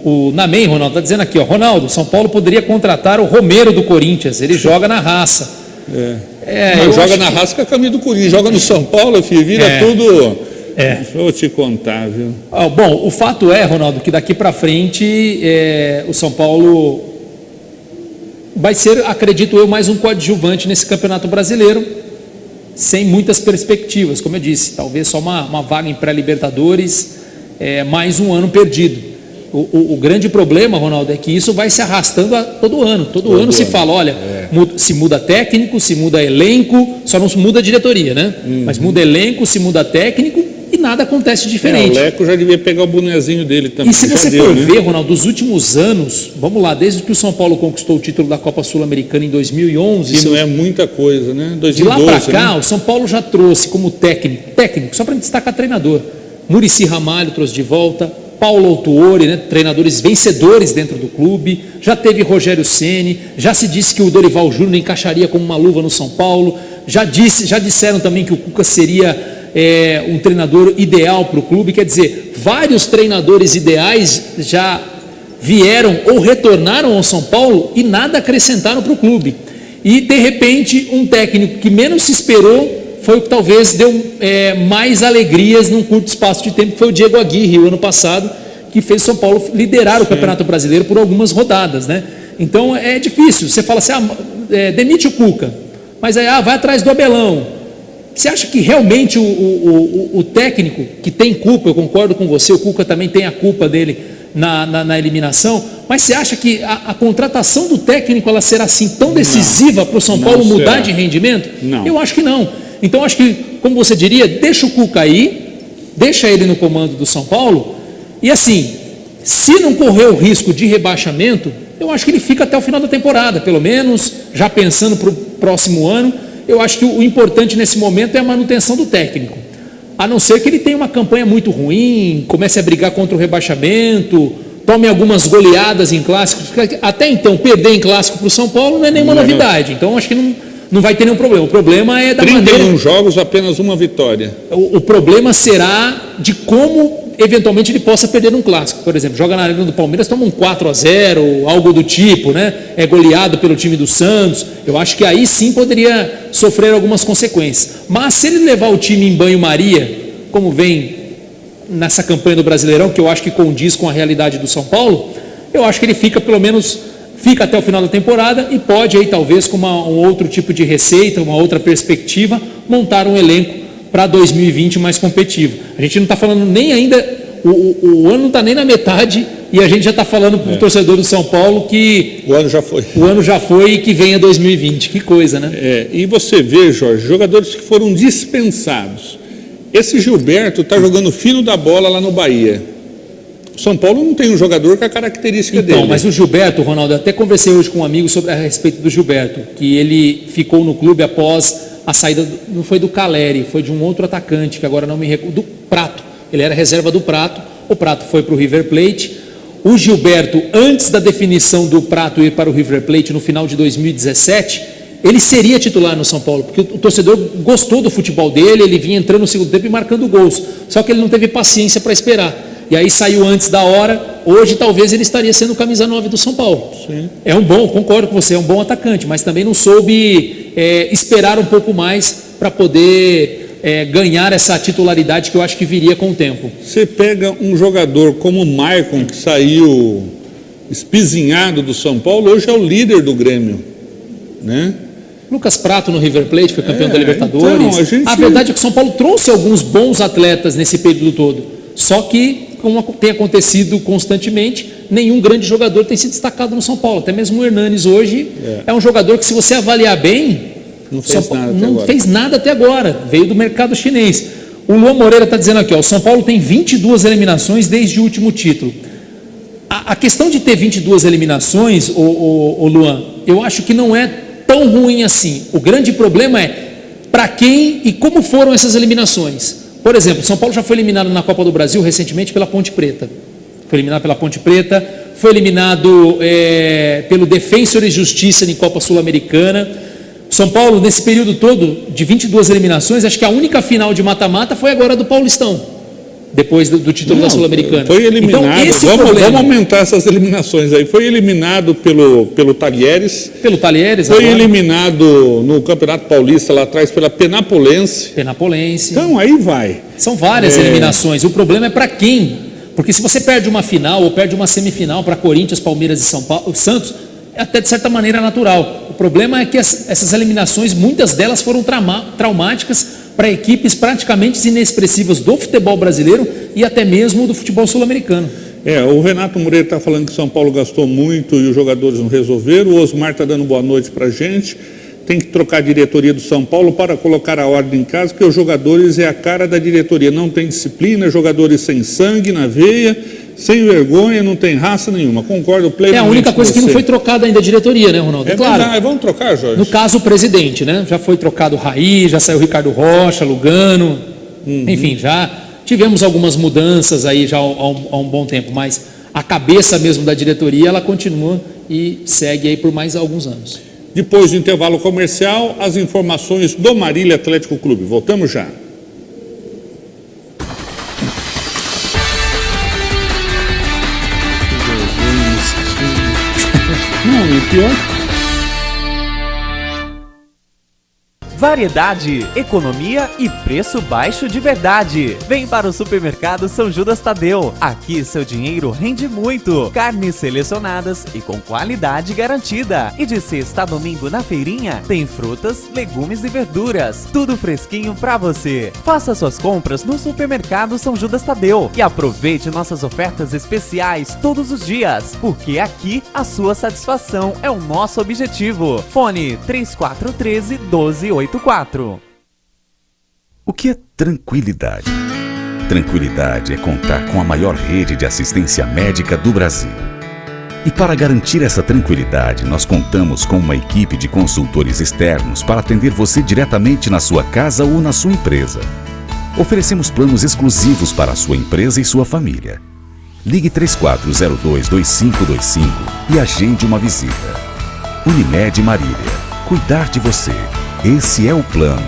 O Namen, Ronaldo, está dizendo aqui, Ronaldo, São Paulo poderia contratar o Romero do Corinthians, ele joga na raça. Joga na raça com a camisa do Corinthians, joga no São Paulo, filho, vira tudo. Vou te contar, viu? Bom, o fato é, Ronaldo, que daqui para frente o São Paulo vai ser, acredito eu, mais um coadjuvante nesse Campeonato Brasileiro, sem muitas perspectivas, como eu disse, talvez só uma vaga em pré-Libertadores, mais um ano perdido. O grande problema, Ronaldo, é que isso vai se arrastando todo ano. Todo ano se fala, olha, se muda técnico, se muda elenco, só não se muda a diretoria, né? Mas muda elenco, se muda técnico e nada acontece diferente. O Leco já devia pegar o bonezinho dele também. E se você for ver, Ronaldo, dos últimos anos, vamos lá, desde que o São Paulo conquistou o título da Copa Sul-Americana em 2011... Que não é muita coisa, né? 2012, de lá para cá, o São Paulo já trouxe como técnico, só para destacar treinador, Muricy Ramalho trouxe de volta, Paulo Autuori, né, treinadores vencedores dentro do clube, já teve Rogério Ceni, já se disse que o Dorival Júnior encaixaria como uma luva no São Paulo, já disseram também que o Cuca seria um treinador ideal para o clube, quer dizer, vários treinadores ideais já vieram ou retornaram ao São Paulo e nada acrescentaram para o clube. E de repente um técnico que menos se esperou foi o que talvez deu mais alegrias num curto espaço de tempo, que foi o Diego Aguirre, o ano passado, que fez o São Paulo liderar o Campeonato Brasileiro por algumas rodadas, né? Então é difícil, você fala assim, demite o Cuca, mas aí vai atrás do Abelão. Você acha que realmente o técnico que tem culpa, eu concordo com você, o Cuca também tem a culpa dele na eliminação, mas você acha que a contratação do técnico ela será assim tão decisiva para o São Paulo mudar de rendimento? Não. Eu acho que não. Então, acho que, como você diria, deixa o Cuca aí, deixa ele no comando do São Paulo, e assim, se não correr o risco de rebaixamento, eu acho que ele fica até o final da temporada, pelo menos, já pensando para o próximo ano. Eu acho que o importante nesse momento é a manutenção do técnico, a não ser que ele tenha uma campanha muito ruim, comece a brigar contra o rebaixamento, tome algumas goleadas em clássicos. Até então, perder em clássico para o São Paulo não é nenhuma novidade, então acho que não vai ter nenhum problema. O problema é da 31 maneira... jogos, apenas uma vitória. O problema será de como, eventualmente, ele possa perder um clássico. Por exemplo, joga na Arena do Palmeiras, toma um 4-0, algo do tipo, né? É goleado pelo time do Santos. Eu acho que aí sim poderia sofrer algumas consequências. Mas se ele levar o time em banho-maria, como vem nessa campanha do Brasileirão, que eu acho que condiz com a realidade do São Paulo, eu acho que ele fica pelo menos... fica até o final da temporada e pode aí talvez com um outro tipo de receita, uma outra perspectiva, montar um elenco para 2020 mais competitivo. A gente não está falando nem ainda, o ano não está nem na metade e a gente já está falando para o torcedor do São Paulo que... O ano já foi. O ano já foi e que venha 2020, que coisa, né? E você vê, Jorge, jogadores que foram dispensados. Esse Gilberto está jogando fino da bola lá no Bahia. O São Paulo não tem um jogador com a característica dele. Então, mas o Gilberto, Ronaldo, eu até conversei hoje com um amigo a respeito do Gilberto, que ele ficou no clube após a saída, não foi do Caleri, foi de um outro atacante, que agora não me recordo, do Prato. Ele era reserva do Prato, o Prato foi para o River Plate. O Gilberto, antes da definição do Prato ir para o River Plate no final de 2017, ele seria titular no São Paulo, porque o torcedor gostou do futebol dele, ele vinha entrando no segundo tempo e marcando gols, só que ele não teve paciência para esperar. E aí saiu antes da hora, hoje talvez ele estaria sendo camisa 9 do São Paulo. Sim. Concordo com você, é um bom atacante, mas também não soube esperar um pouco mais para poder ganhar essa titularidade que eu acho que viria com o tempo. Você pega um jogador como o Maicon, que saiu espizinhado do São Paulo, hoje é o líder do Grêmio, né? Lucas Prato no River Plate foi campeão da Libertadores. Então, a verdade é que o São Paulo trouxe alguns bons atletas nesse período todo, só que como tem acontecido constantemente, nenhum grande jogador tem se destacado no São Paulo. Até mesmo o Hernanes hoje é um jogador que, se você avaliar bem, não fez nada até agora. Veio do mercado chinês. O Luan Moreira está dizendo aqui, o São Paulo tem 22 eliminações desde o último título. A questão de ter 22 eliminações, o Luan, eu acho que não é tão ruim assim. O grande problema é para quem e como foram essas eliminações. Por exemplo, São Paulo já foi eliminado na Copa do Brasil recentemente pela Ponte Preta. Foi eliminado pela Ponte Preta, foi eliminado pelo Defensor e Justiça em Copa Sul-Americana. São Paulo, nesse período todo de 22 eliminações, acho que a única final de mata-mata foi agora do Paulistão. depois do título da Sul-Americana. Foi eliminado, então, vamos aumentar essas eliminações aí. Foi eliminado pelo Talheres. Pelo Talheres, foi agora. Eliminado no Campeonato Paulista lá atrás pela Penapolense. Então aí vai. São várias eliminações. O problema é para quem? Porque se você perde uma final ou perde uma semifinal para Corinthians, Palmeiras e São Paulo, Santos, é até de certa maneira natural. O problema é que essas eliminações, muitas delas foram traumáticas para equipes praticamente inexpressivas do futebol brasileiro e até mesmo do futebol sul-americano. O Renato Moreira está falando que São Paulo gastou muito e os jogadores não resolveram. O Osmar está dando boa noite para a gente. Tem que trocar a diretoria do São Paulo para colocar a ordem em casa, porque os jogadores é a cara da diretoria. Não tem disciplina, jogadores sem sangue na veia, sem vergonha, não tem raça nenhuma. Concordo plenamente. É a única coisa que não foi trocada ainda a diretoria, né, Ronaldo? Claro. Vamos trocar, Jorge? No caso, o presidente, né? Já foi trocado o Raí, já saiu o Ricardo Rocha, Lugano. Enfim, já tivemos algumas mudanças aí já há um bom tempo, mas a cabeça mesmo da diretoria, ela continua e segue aí por mais alguns anos. Depois do intervalo comercial, as informações do Marília Atlético Clube. Voltamos já. Não, e pior... Variedade, economia e preço baixo de verdade. Vem para o Supermercado São Judas Tadeu. Aqui seu dinheiro rende muito. Carnes selecionadas e com qualidade garantida. E de sexta a domingo na feirinha tem frutas, legumes e verduras. Tudo fresquinho pra você. Faça suas compras no Supermercado São Judas Tadeu e aproveite nossas ofertas especiais todos os dias, porque aqui a sua satisfação é o nosso objetivo. Fone 3413-1284. O que é tranquilidade? Tranquilidade é contar com a maior rede de assistência médica do Brasil. E para garantir essa tranquilidade, nós contamos com uma equipe de consultores externos para atender você diretamente na sua casa ou na sua empresa. Oferecemos planos exclusivos para a sua empresa e sua família. Ligue 3402-2525 e agende uma visita. Unimed Marília. Cuidar de você. Esse é o plano.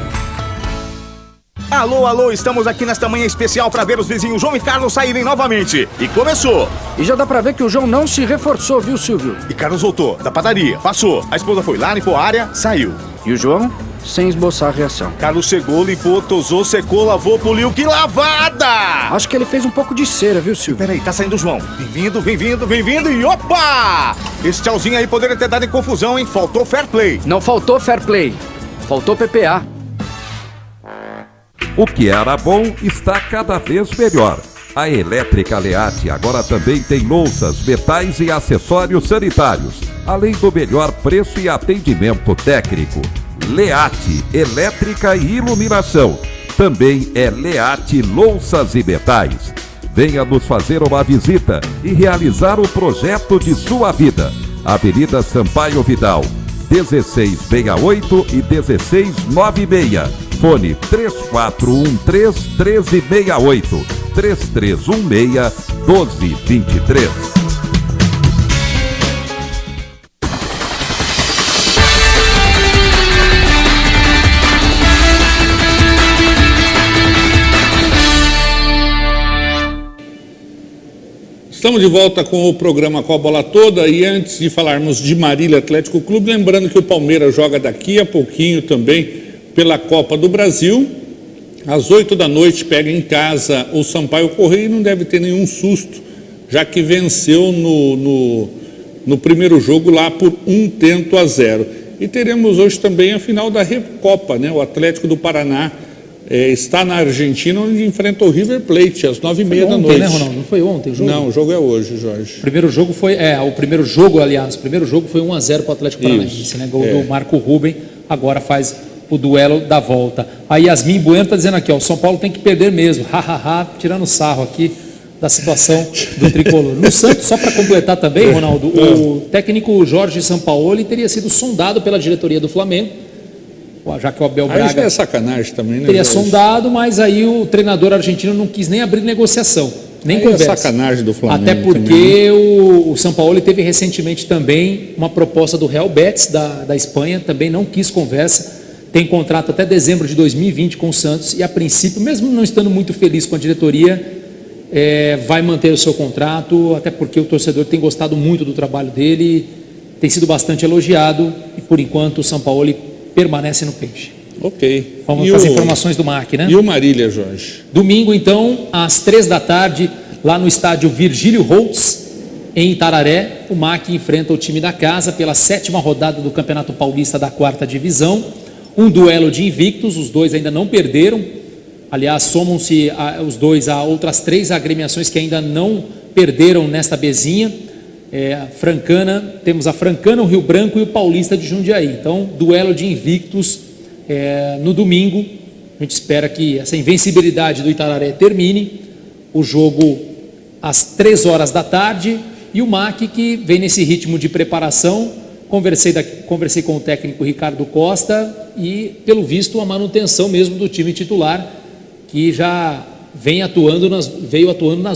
Alô, alô, estamos aqui nesta manhã especial para ver os vizinhos João e Carlos saírem novamente. E começou. E já dá pra ver que o João não se reforçou, viu, Silvio? E Carlos voltou da padaria, passou. A esposa foi lá, limpou a área, saiu. E o João, sem esboçar a reação. Carlos chegou, limpou, tosou, secou, lavou, poliu. Que lavada! Acho que ele fez um pouco de cera, viu, Silvio? Peraí, tá saindo o João. Bem-vindo e opa! Esse tchauzinho aí poderia ter dado em confusão, hein? Faltou fair play. Não faltou fair play. Faltou PPA. O que era bom está cada vez melhor. A Elétrica Leate agora também tem louças, metais e acessórios sanitários, além do melhor preço e atendimento técnico. Leate, elétrica e iluminação. Também é Leate Louças e Metais. Venha nos fazer uma visita e realizar o projeto de sua vida. Avenida Sampaio Vidal, 1668 e 1696. Fone 3413-1368, 3316-1223. Estamos de volta com o programa Com a Bola Toda e antes de falarmos de Marília Atlético Clube, lembrando que o Palmeiras joga daqui a pouquinho também pela Copa do Brasil, às 8 da noite pega em casa o Sampaio Corrêa e não deve ter nenhum susto, já que venceu no primeiro jogo lá por 1-0. E teremos hoje também a final da Recopa, né? O Atlético do Paraná está na Argentina, onde enfrenta o River Plate às 9h30 da noite. Né, Ronaldo? Não foi ontem o jogo? Não, o jogo é hoje, Jorge. O primeiro jogo foi 1-0 para o Atlético Paranaense, né? Gol do Marco Ruben, agora faz o duelo da volta. A Yasmin Bueno está dizendo aqui, ó, o São Paulo tem que perder mesmo, tirando sarro aqui da situação do tricolor. No Santos, só para completar também, Ronaldo, o técnico Jorge Sampaoli teria sido sondado pela diretoria do Flamengo, já que o Abel Braga isso é sacanagem também, né, teria Jorge? sondado, mas aí o treinador argentino não quis nem abrir negociação, nem conversa. É sacanagem do Flamengo. Até porque o Sampaoli teve recentemente também uma proposta do Real Betis da Espanha, também não quis conversa. Tem contrato até dezembro de 2020 com o Santos e, a princípio, mesmo não estando muito feliz com a diretoria, vai manter o seu contrato, até porque o torcedor tem gostado muito do trabalho dele, tem sido bastante elogiado e por enquanto o Sampaoli permanece no Peixe. Ok. Vamos para as informações do MAC, né? E o Marília, Jorge? Domingo, então, às 15h, lá no estádio Virgílio Holtz, em Itararé, o MAC enfrenta o time da casa pela 7ª rodada do Campeonato Paulista da 4ª Divisão. Um duelo de invictos, os dois ainda não perderam. Aliás, somam-se os dois a outras 3 agremiações que ainda não perderam nesta bezinha. Francana, temos a Francana, o Rio Branco e o Paulista de Jundiaí. Então, duelo de invictos no domingo. A gente espera que essa invencibilidade do Itararé termine. O jogo às 15h. E o MAC, que vem nesse ritmo de preparação, conversei com o técnico Ricardo Costa e, pelo visto, a manutenção mesmo do time titular, que já veio atuando nas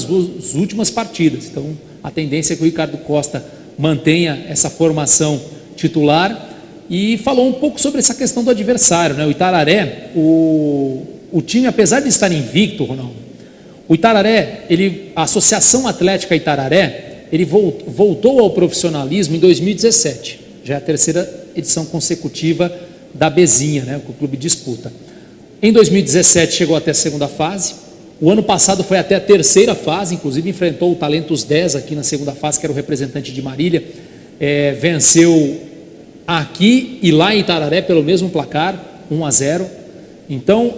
2 últimas partidas. Então, a tendência é que o Ricardo Costa mantenha essa formação titular e falou um pouco sobre essa questão do adversário, né? O Itararé, o time, apesar de estar invicto, Ronaldo, o Itararé, a Associação Atlética Itararé, ele voltou ao profissionalismo em 2017, já é a 3ª edição consecutiva da bezinha, né, que o clube disputa. Em 2017 chegou até a 2ª fase, o ano passado foi até a 3ª fase, inclusive enfrentou o Talentos 10 aqui na 2ª fase, que era o representante de Marília, venceu aqui e lá em Itararé pelo mesmo placar, 1-0. Então,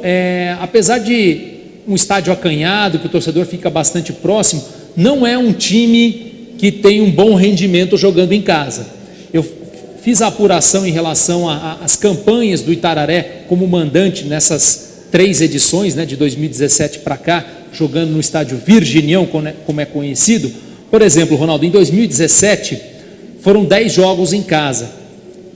apesar de um estádio acanhado, que o torcedor fica bastante próximo, não é um time que tem um bom rendimento jogando em casa. Eu fiz a apuração em relação às campanhas do Itararé como mandante nessas 3 edições, né, de 2017 para cá, jogando no estádio Virginião, como é conhecido. Por exemplo, Ronaldo, em 2017 foram 10 jogos em casa,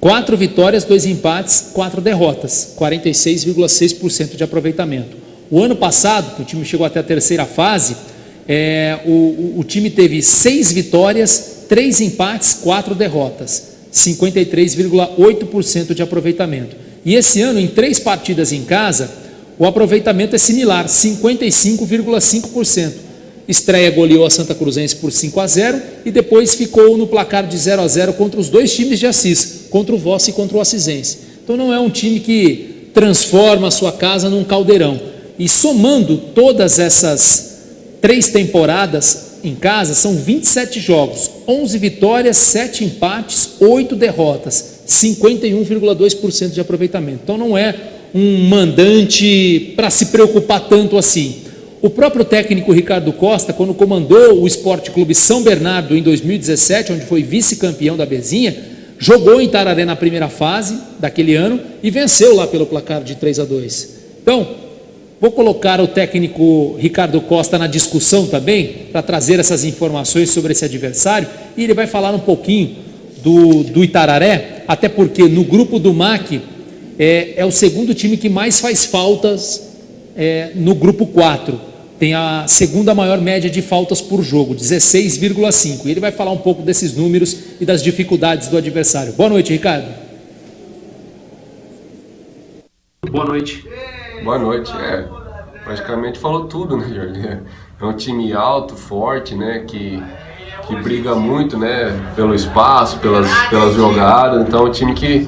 4 vitórias, 2 empates, 4 derrotas, 46,6% de aproveitamento. O ano passado, que o time chegou até a 3ª fase, o time teve 6 vitórias, 3 empates, 4 derrotas, 53,8% de aproveitamento. E esse ano, em 3 partidas em casa, o aproveitamento é similar, 55,5%. Estreia goleou a Santa Cruzense por 5-0 e depois ficou no placar de 0-0 contra os 2 times de Assis, contra o Vossa e contra o Assisense. Então não é um time que transforma a sua casa num caldeirão. E somando todas essas 3 temporadas em casa, são 27 jogos, 11 vitórias, 7 empates, 8 derrotas, 51,2% de aproveitamento. Então não é um mandante para se preocupar tanto assim. O próprio técnico Ricardo Costa, quando comandou o Esporte Clube São Bernardo em 2017, onde foi vice-campeão da bezinha, jogou em Itararé na primeira fase daquele ano e venceu lá pelo placar de 3-2. Então, vou colocar o técnico Ricardo Costa na discussão também, para trazer essas informações sobre esse adversário, e ele vai falar um pouquinho do Itararé, até porque no grupo do MAC é o 2º time que mais faz faltas no grupo 4. Tem a 2ª maior média de faltas por jogo, 16,5. E ele vai falar um pouco desses números e das dificuldades do adversário. Boa noite, Ricardo. Boa noite. Boa noite, praticamente falou tudo, né, Jorge? É um time alto, forte, né, que briga muito, né, pelo espaço, pelas jogadas, então é um time que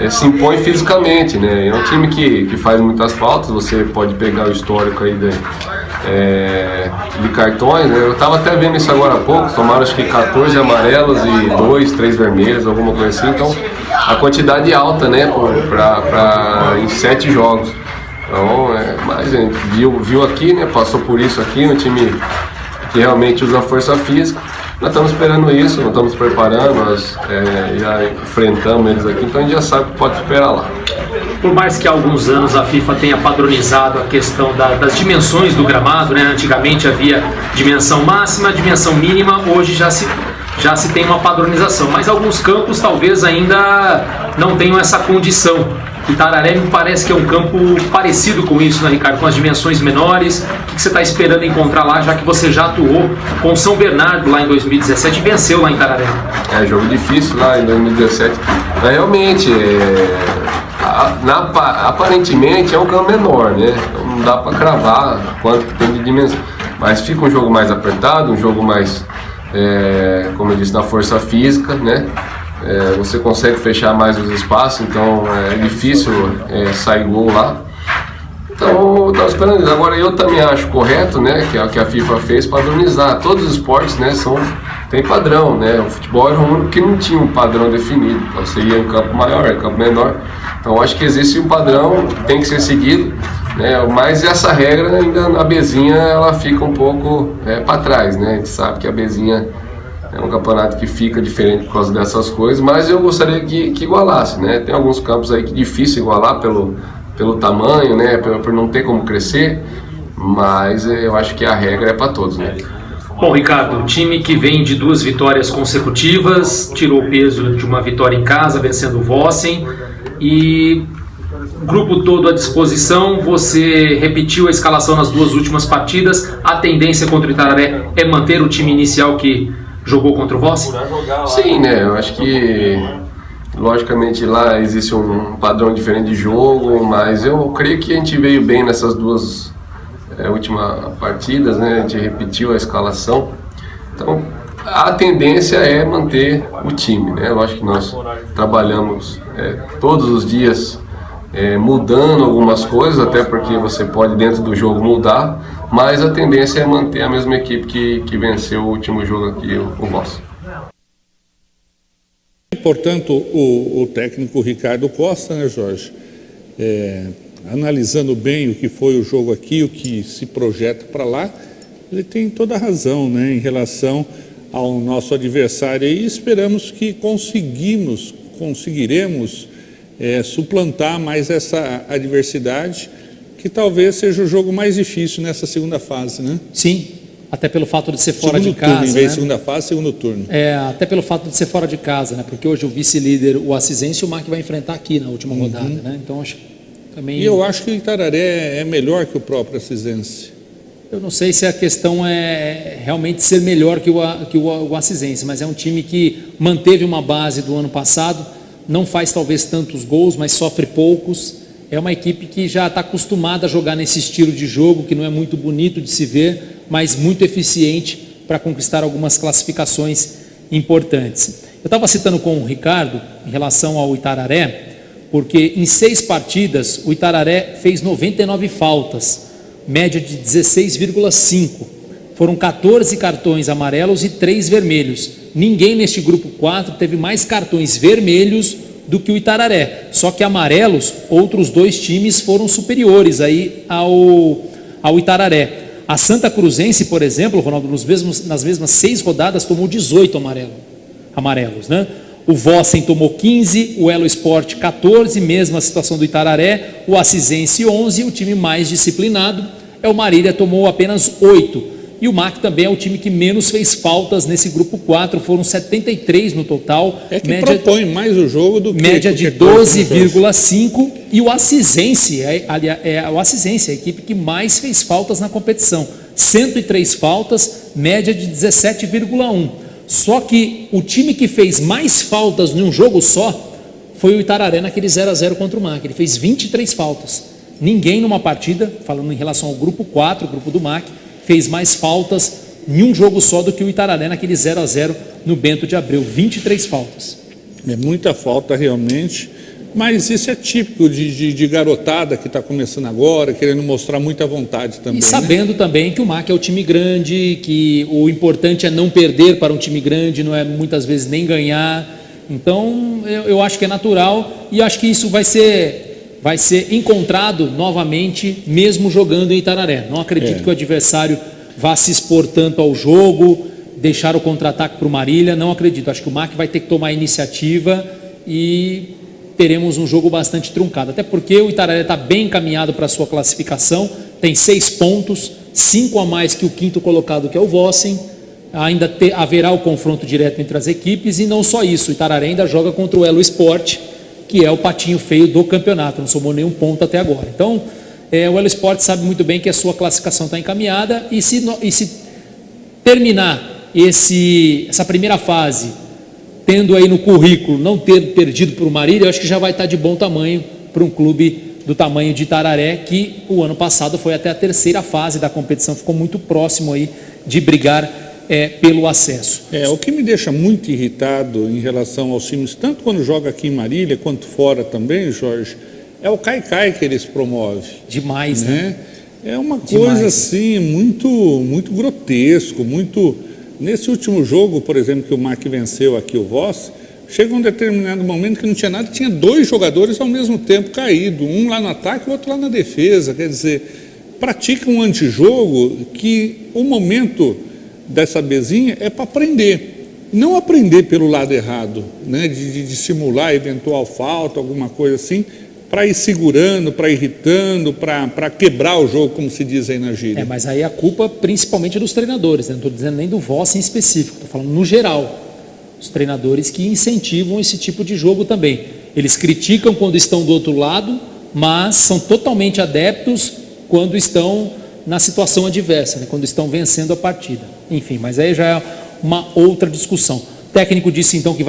se impõe fisicamente, né, é um time que faz muitas faltas. Você pode pegar o histórico aí de cartões, né, eu estava até vendo isso agora há pouco, tomaram acho que 14 amarelos e 2, 3 vermelhos, alguma coisa assim, então a quantidade é alta, né, em 7 jogos. Então, mas a gente viu aqui, né, passou por isso aqui, um time que realmente usa força física. Nós estamos esperando isso, nós estamos preparando, nós já enfrentamos eles aqui, então a gente já sabe o que pode esperar lá. Por mais que há alguns anos a FIFA tenha padronizado a questão das dimensões do gramado, né? Antigamente havia dimensão máxima, dimensão mínima, hoje já se tem uma padronização, mas alguns campos talvez ainda não tenham essa condição. Itararé me parece que é um campo parecido com isso, né, Ricardo? Com as dimensões menores. O que você está esperando encontrar lá, já que você já atuou com São Bernardo lá em 2017 e venceu lá em Itararé? Jogo difícil lá em 2017. Mas realmente, aparentemente é um campo menor, né? Então não dá para cravar quanto que tem de dimensão. Mas fica um jogo mais apertado, um jogo mais, como eu disse, na força física, né? Você consegue fechar mais os espaços, então é difícil sair gol lá. Então, estava esperando isso. Agora, eu também acho correto, né, que a FIFA fez, padronizar. Todos os esportes, né, tem padrão, né? O futebol era o único que não tinha um padrão definido. Então, você ia em campo maior, em campo menor. Então, acho que existe um padrão, tem que ser seguido, né? Mas essa regra, ainda a Bezinha, ela fica um pouco para trás, né? A gente sabe que a Bezinha é um campeonato que fica diferente por causa dessas coisas, mas eu gostaria que igualasse, né? Tem alguns campos aí que é difícil igualar pelo tamanho, né? Por não ter como crescer, mas eu acho que a regra é para todos, né? Bom, Ricardo, o time que vem de 2 vitórias consecutivas, tirou o peso de uma vitória em casa, vencendo o Vossen, e o grupo todo à disposição. Você repetiu a escalação nas 2 últimas partidas. A tendência contra o Itararé é manter o time inicial que jogou contra o Vossen? Sim, né? Eu acho que logicamente lá existe um padrão diferente de jogo, mas eu creio que a gente veio bem nessas 2 últimas partidas, né? A gente repetiu a escalação. Então a tendência é manter o time, né? Lógico que nós trabalhamos todos os dias mudando algumas coisas, até porque você pode dentro do jogo mudar, mas a tendência é manter a mesma equipe que venceu o último jogo aqui, o Vossen. Portanto, o técnico Ricardo Costa, né, Jorge, analisando bem o que foi o jogo aqui, o que se projeta para lá, ele tem toda a razão, né, em relação ao nosso adversário, e esperamos que conseguiremos suplantar mais essa adversidade, que talvez seja o jogo mais difícil nessa segunda fase, né? Sim, até pelo fato de ser fora segundo de casa, turno, em vez né? de segunda fase, segundo turno. Até pelo fato de ser fora de casa, né? Porque hoje o vice-líder, o Assisense, o MAC vai enfrentar aqui na última rodada, né? Então acho também. E eu acho que o Itararé é melhor que o próprio Assisense. Eu não sei se a questão é realmente ser melhor que o Assisense, mas é um time que manteve uma base do ano passado, não faz talvez tantos gols, mas sofre poucos. É uma equipe que já está acostumada a jogar nesse estilo de jogo, que não é muito bonito de se ver, mas muito eficiente para conquistar algumas classificações importantes. Eu estava citando com o Ricardo em relação ao Itararé, porque em 6 partidas o Itararé fez 99 faltas, média de 16,5. Foram 14 cartões amarelos e 3 vermelhos. Ninguém neste grupo 4 teve mais cartões vermelhos do que o Itararé. Só que amarelos, outros 2 times foram superiores aí ao Itararé. A Santa Cruzense, por exemplo, Ronaldo, nas mesmas 6 rodadas tomou 18 amarelos, né? O Vossen tomou 15, o Elo Sport 14, mesma situação do Itararé, o Assisense 11, o time mais disciplinado é o Marília, tomou apenas 8. E o MAC também é o time que menos fez faltas nesse grupo 4, foram 73 no total. É que propõe mais o jogo do que... Média de 12,5, e o Assisense, o Assisense, a equipe que mais fez faltas na competição. 103 faltas, média de 17,1. Só que o time que fez mais faltas num jogo só foi o Itararé naquele 0-0 contra o MAC. Ele fez 23 faltas. Ninguém numa partida, falando em relação ao grupo 4, o grupo do MAC, fez mais faltas em um jogo só do que o Itararé naquele 0-0 no Bento de Abreu, 23 faltas. É muita falta realmente, mas isso é típico de garotada que está começando agora, querendo mostrar muita vontade também. E sabendo, né, também que o MAC é o time grande, que o importante é não perder para um time grande, não é muitas vezes nem ganhar. Então eu acho que é natural, e acho que isso vai ser encontrado novamente, mesmo jogando em Itararé. Não acredito que o adversário vá se expor tanto ao jogo, deixar o contra-ataque para o Marília, não acredito. Acho que o MAC vai ter que tomar a iniciativa e teremos um jogo bastante truncado. Até porque o Itararé está bem encaminhado para a sua classificação, tem 6 pontos, 5 a mais que o 5º colocado, que é o Vossen. Ainda haverá o confronto direto entre as equipes, e não só isso, o Itararé ainda joga contra o Elo Sport, que é o patinho feio do campeonato, não somou nenhum ponto até agora. Então, o Elo Sport sabe muito bem que a sua classificação está encaminhada, e se terminar essa primeira fase, tendo aí no currículo não ter perdido para o Marília, eu acho que já vai estar de bom tamanho para um clube do tamanho de Itararé, que o ano passado foi até a terceira fase da competição, ficou muito próximo aí de brigar pelo acesso. O que me deixa muito irritado em relação aos times, tanto quando joga aqui em Marília quanto fora também, Jorge, é o cai-cai que eles promovem. Demais, né? É uma coisa assim, muito grotesco, muito... Nesse último jogo, por exemplo, que o MAC venceu aqui o Voz, chega um determinado momento que não tinha nada, tinha 2 jogadores ao mesmo tempo caído, um lá no ataque e o outro lá na defesa. Quer dizer, pratica um antijogo que o momento dessa bezinha é para aprender. Não aprender pelo lado errado, né? de simular eventual falta, alguma coisa assim, para ir segurando, para irritando, para quebrar o jogo, como se diz aí na gíria. Mas aí a culpa principalmente é dos treinadores, né? Não estou dizendo nem do Voss em específico, estou falando no geral. Os treinadores que incentivam esse tipo de jogo também. Eles criticam quando estão do outro lado, mas são totalmente adeptos quando estão na situação adversa, né? Quando estão vencendo a partida. Enfim, mas aí já é uma outra discussão. O técnico disse então que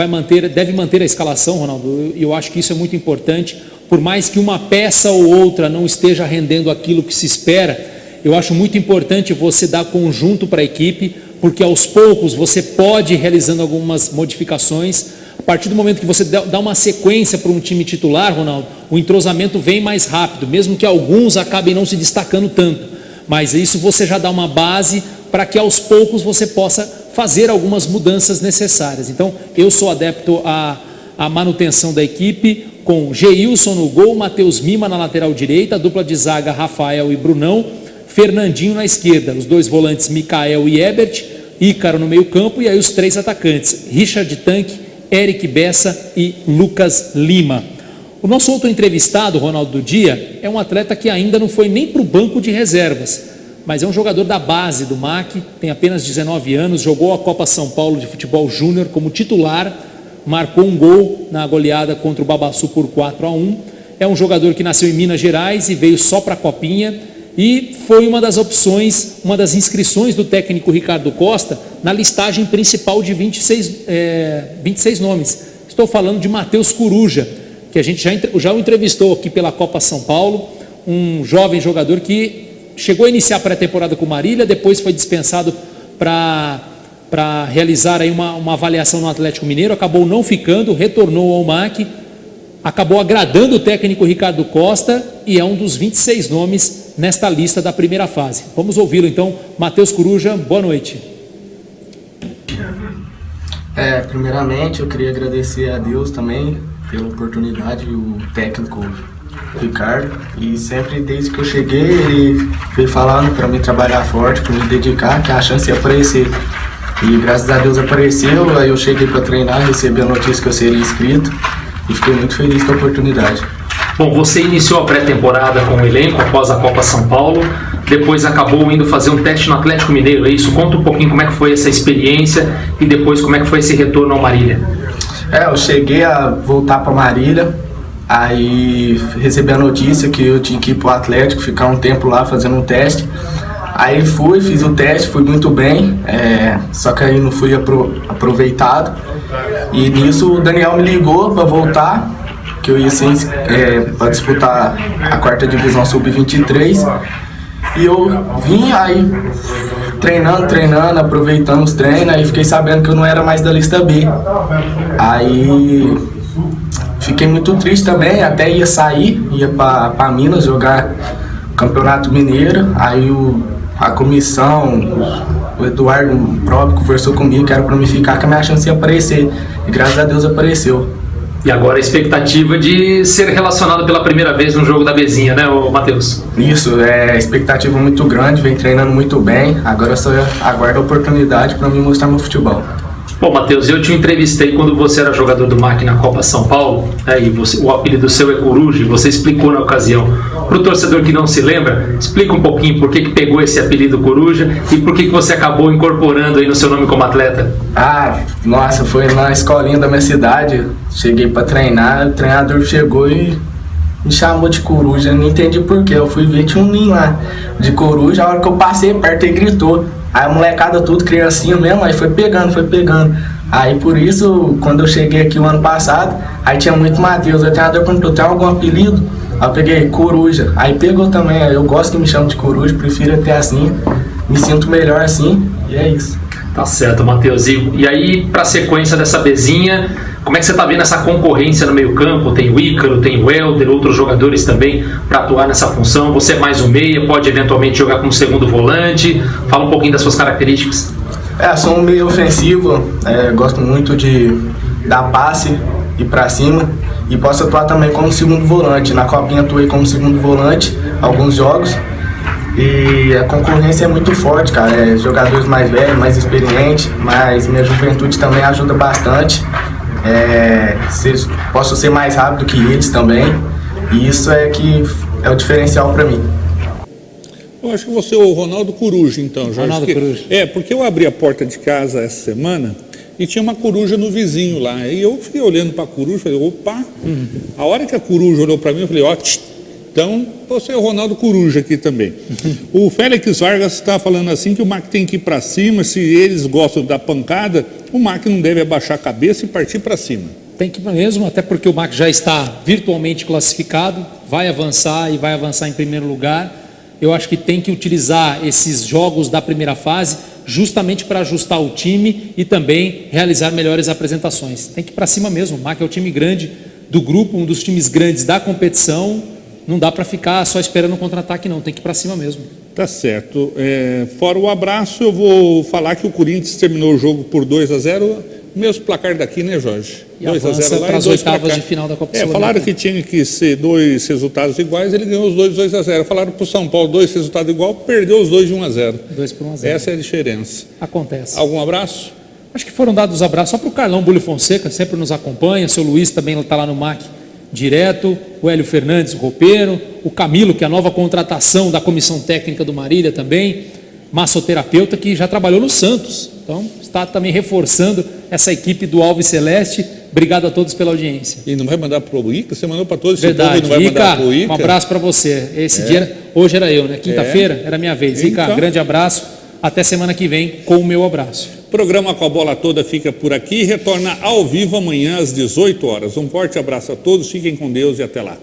deve manter a escalação, Ronaldo, e eu acho que isso é muito importante. Por mais que uma peça ou outra não esteja rendendo aquilo que se espera, eu acho muito importante você dar conjunto para a equipe, porque aos poucos você pode ir realizando algumas modificações. A partir do momento que você dá uma sequência para um time titular, Ronaldo, o entrosamento vem mais rápido, mesmo que alguns acabem não se destacando tanto. Mas isso você já dá uma base para que aos poucos você possa fazer algumas mudanças necessárias. Então, eu sou adepto à manutenção da equipe, com Geilson no gol, Matheus Mima na lateral direita, a dupla de zaga Rafael e Brunão, Fernandinho na esquerda, os 2 volantes Mikael e Ebert, Ícaro no meio campo, e aí os 3 atacantes, Richard Tanque, Eric Bessa e Lucas Lima. O nosso outro entrevistado, Ronaldo do Dia, é um atleta que ainda não foi nem para o banco de reservas, mas é um jogador da base do MAC, tem apenas 19 anos, jogou a Copa São Paulo de Futebol Júnior como titular, marcou um gol na goleada contra o Babaçu por 4-1, é um jogador que nasceu em Minas Gerais e veio só para a Copinha, e foi uma das opções, uma das inscrições do técnico Ricardo Costa na listagem principal de 26 nomes. Estou falando de Matheus Coruja, que a gente já o entrevistou aqui pela Copa São Paulo, um jovem jogador que chegou a iniciar a pré-temporada com Marília, depois foi dispensado para realizar aí uma avaliação no Atlético Mineiro, acabou não ficando, retornou ao MAC, acabou agradando o técnico Ricardo Costa e é um dos 26 nomes nesta lista da primeira fase. Vamos ouvi-lo então. Matheus Coruja, boa noite. Primeiramente eu queria agradecer a Deus também pela oportunidade, o técnico Ricardo, e sempre desde que eu cheguei ele veio falando para mim trabalhar forte, para me dedicar, que a chance ia aparecer. E graças a Deus apareceu, aí eu cheguei para treinar, recebi a notícia que eu seria inscrito e fiquei muito feliz com a oportunidade. Bom, você iniciou a pré-temporada com o elenco após a Copa São Paulo, depois acabou indo fazer um teste no Atlético Mineiro, é isso? Conta um pouquinho como é que foi essa experiência e depois como é que foi esse retorno ao Marília. Eu cheguei a voltar para Marília, aí recebi a notícia que eu tinha que ir para o Atlético, ficar um tempo lá fazendo um teste. Aí fiz o teste, fui muito bem, só que aí não fui aproveitado. E nisso o Daniel me ligou para voltar, que eu ia para disputar a 4ª divisão sub-23. E eu vim aí treinando, aproveitando os treinos, aí fiquei sabendo que eu não era mais da lista B. Aí fiquei muito triste também, até ia sair, ia para Minas jogar Campeonato Mineiro, aí a comissão, o Eduardo próprio conversou comigo que era para me ficar, que a minha chance ia aparecer, e graças a Deus apareceu. E agora a expectativa de ser relacionado pela primeira vez no jogo da Bezinha, né, Matheus? Isso, expectativa muito grande, vem treinando muito bem, agora só aguardo a oportunidade para me mostrar meu futebol. Bom, Matheus, eu te entrevistei quando você era jogador do MAC na Copa São Paulo, e o apelido seu é Coruja, e você explicou na ocasião. Para o torcedor que não se lembra, explica um pouquinho por que pegou esse apelido Coruja e por que você acabou incorporando aí no seu nome como atleta. Nossa, foi na escolinha da minha cidade, cheguei para treinar, o treinador chegou e me chamou de Coruja, não entendi por quê, eu fui ver, tinha um ninho lá de coruja, a hora que eu passei perto ele gritou. Aí a molecada tudo, criancinha mesmo, aí foi pegando. Aí por isso, quando eu cheguei aqui o ano passado, aí tinha muito Matheus, o treinador perguntou, tem algum apelido? Aí eu peguei coruja. Aí pegou também, eu gosto que me chamam de coruja, prefiro até assim, me sinto melhor assim, e é isso. Tá certo, Matheus. E aí, para a sequência dessa Bzinha, como é que você está vendo essa concorrência no meio-campo? Tem o Ícaro, tem o Helder, outros jogadores também para atuar nessa função. Você é mais um meia, pode eventualmente jogar como segundo volante. Fala um pouquinho das suas características. Sou um meio ofensivo, gosto muito de dar passe, ir para cima. E posso atuar também como segundo volante. Na Copinha atuei como segundo volante alguns jogos. E a concorrência é muito forte, cara. Jogadores mais velhos, mais experientes, mas minha juventude também ajuda bastante. Posso ser mais rápido que eles também. E isso é que é o diferencial para mim. Eu acho que você é o Ronaldo Coruja, então, Jorge. Ronaldo Coruja. Porque eu abri a porta de casa essa semana e tinha uma coruja no vizinho lá. E eu fiquei olhando para a coruja e falei, opa! A hora que a coruja olhou para mim, eu falei, ó, então você é o Ronaldo Coruja aqui também. O Félix Vargas está falando assim que o Mac tem que ir para cima, se eles gostam da pancada, o Mac não deve abaixar a cabeça e partir para cima. Tem que ir mesmo, até porque o Mac já está virtualmente classificado, vai avançar e vai avançar em primeiro lugar. Eu acho que tem que utilizar esses jogos da primeira fase justamente para ajustar o time e também realizar melhores apresentações. Tem que ir para cima mesmo. O Mac é o time grande do grupo, um dos times grandes da competição. Não dá para ficar só esperando um contra-ataque, não. Tem que ir para cima mesmo. Tá certo. Fora o abraço, eu vou falar que o Corinthians terminou o jogo por 2-0. Mesmo placar daqui, né, Jorge? E avança para as oitavas de final da Copa Sul-Americana. Falaram que tinha que ser 2 resultados iguais, ele ganhou os dois 2-0. Falaram para o São Paulo 2 resultados iguais, perdeu os dois de 1-0. 2-1. Essa é a diferença. Acontece. Algum abraço? Acho que foram dados abraços só para o Carlão Bulho Fonseca, sempre nos acompanha. Seu Luiz também está lá no MAC direto. O Hélio Fernandes, o roupeiro. O Camilo, que é a nova contratação da comissão técnica do Marília também. Massoterapeuta, que já trabalhou no Santos. Então, está também reforçando essa equipe do Alves Celeste. Obrigado a todos pela audiência. E não vai mandar para o Ica? Você mandou para todos. Verdade. Não vai mandar para o Ica? Um abraço para você. Esse dia, hoje era eu, né? Quinta-feira era minha vez. Ica, Então, grande abraço. Até semana que vem com o meu abraço. O programa Com a Bola Toda fica por aqui e retorna ao vivo amanhã às 18 horas. Um forte abraço a todos, fiquem com Deus e até lá.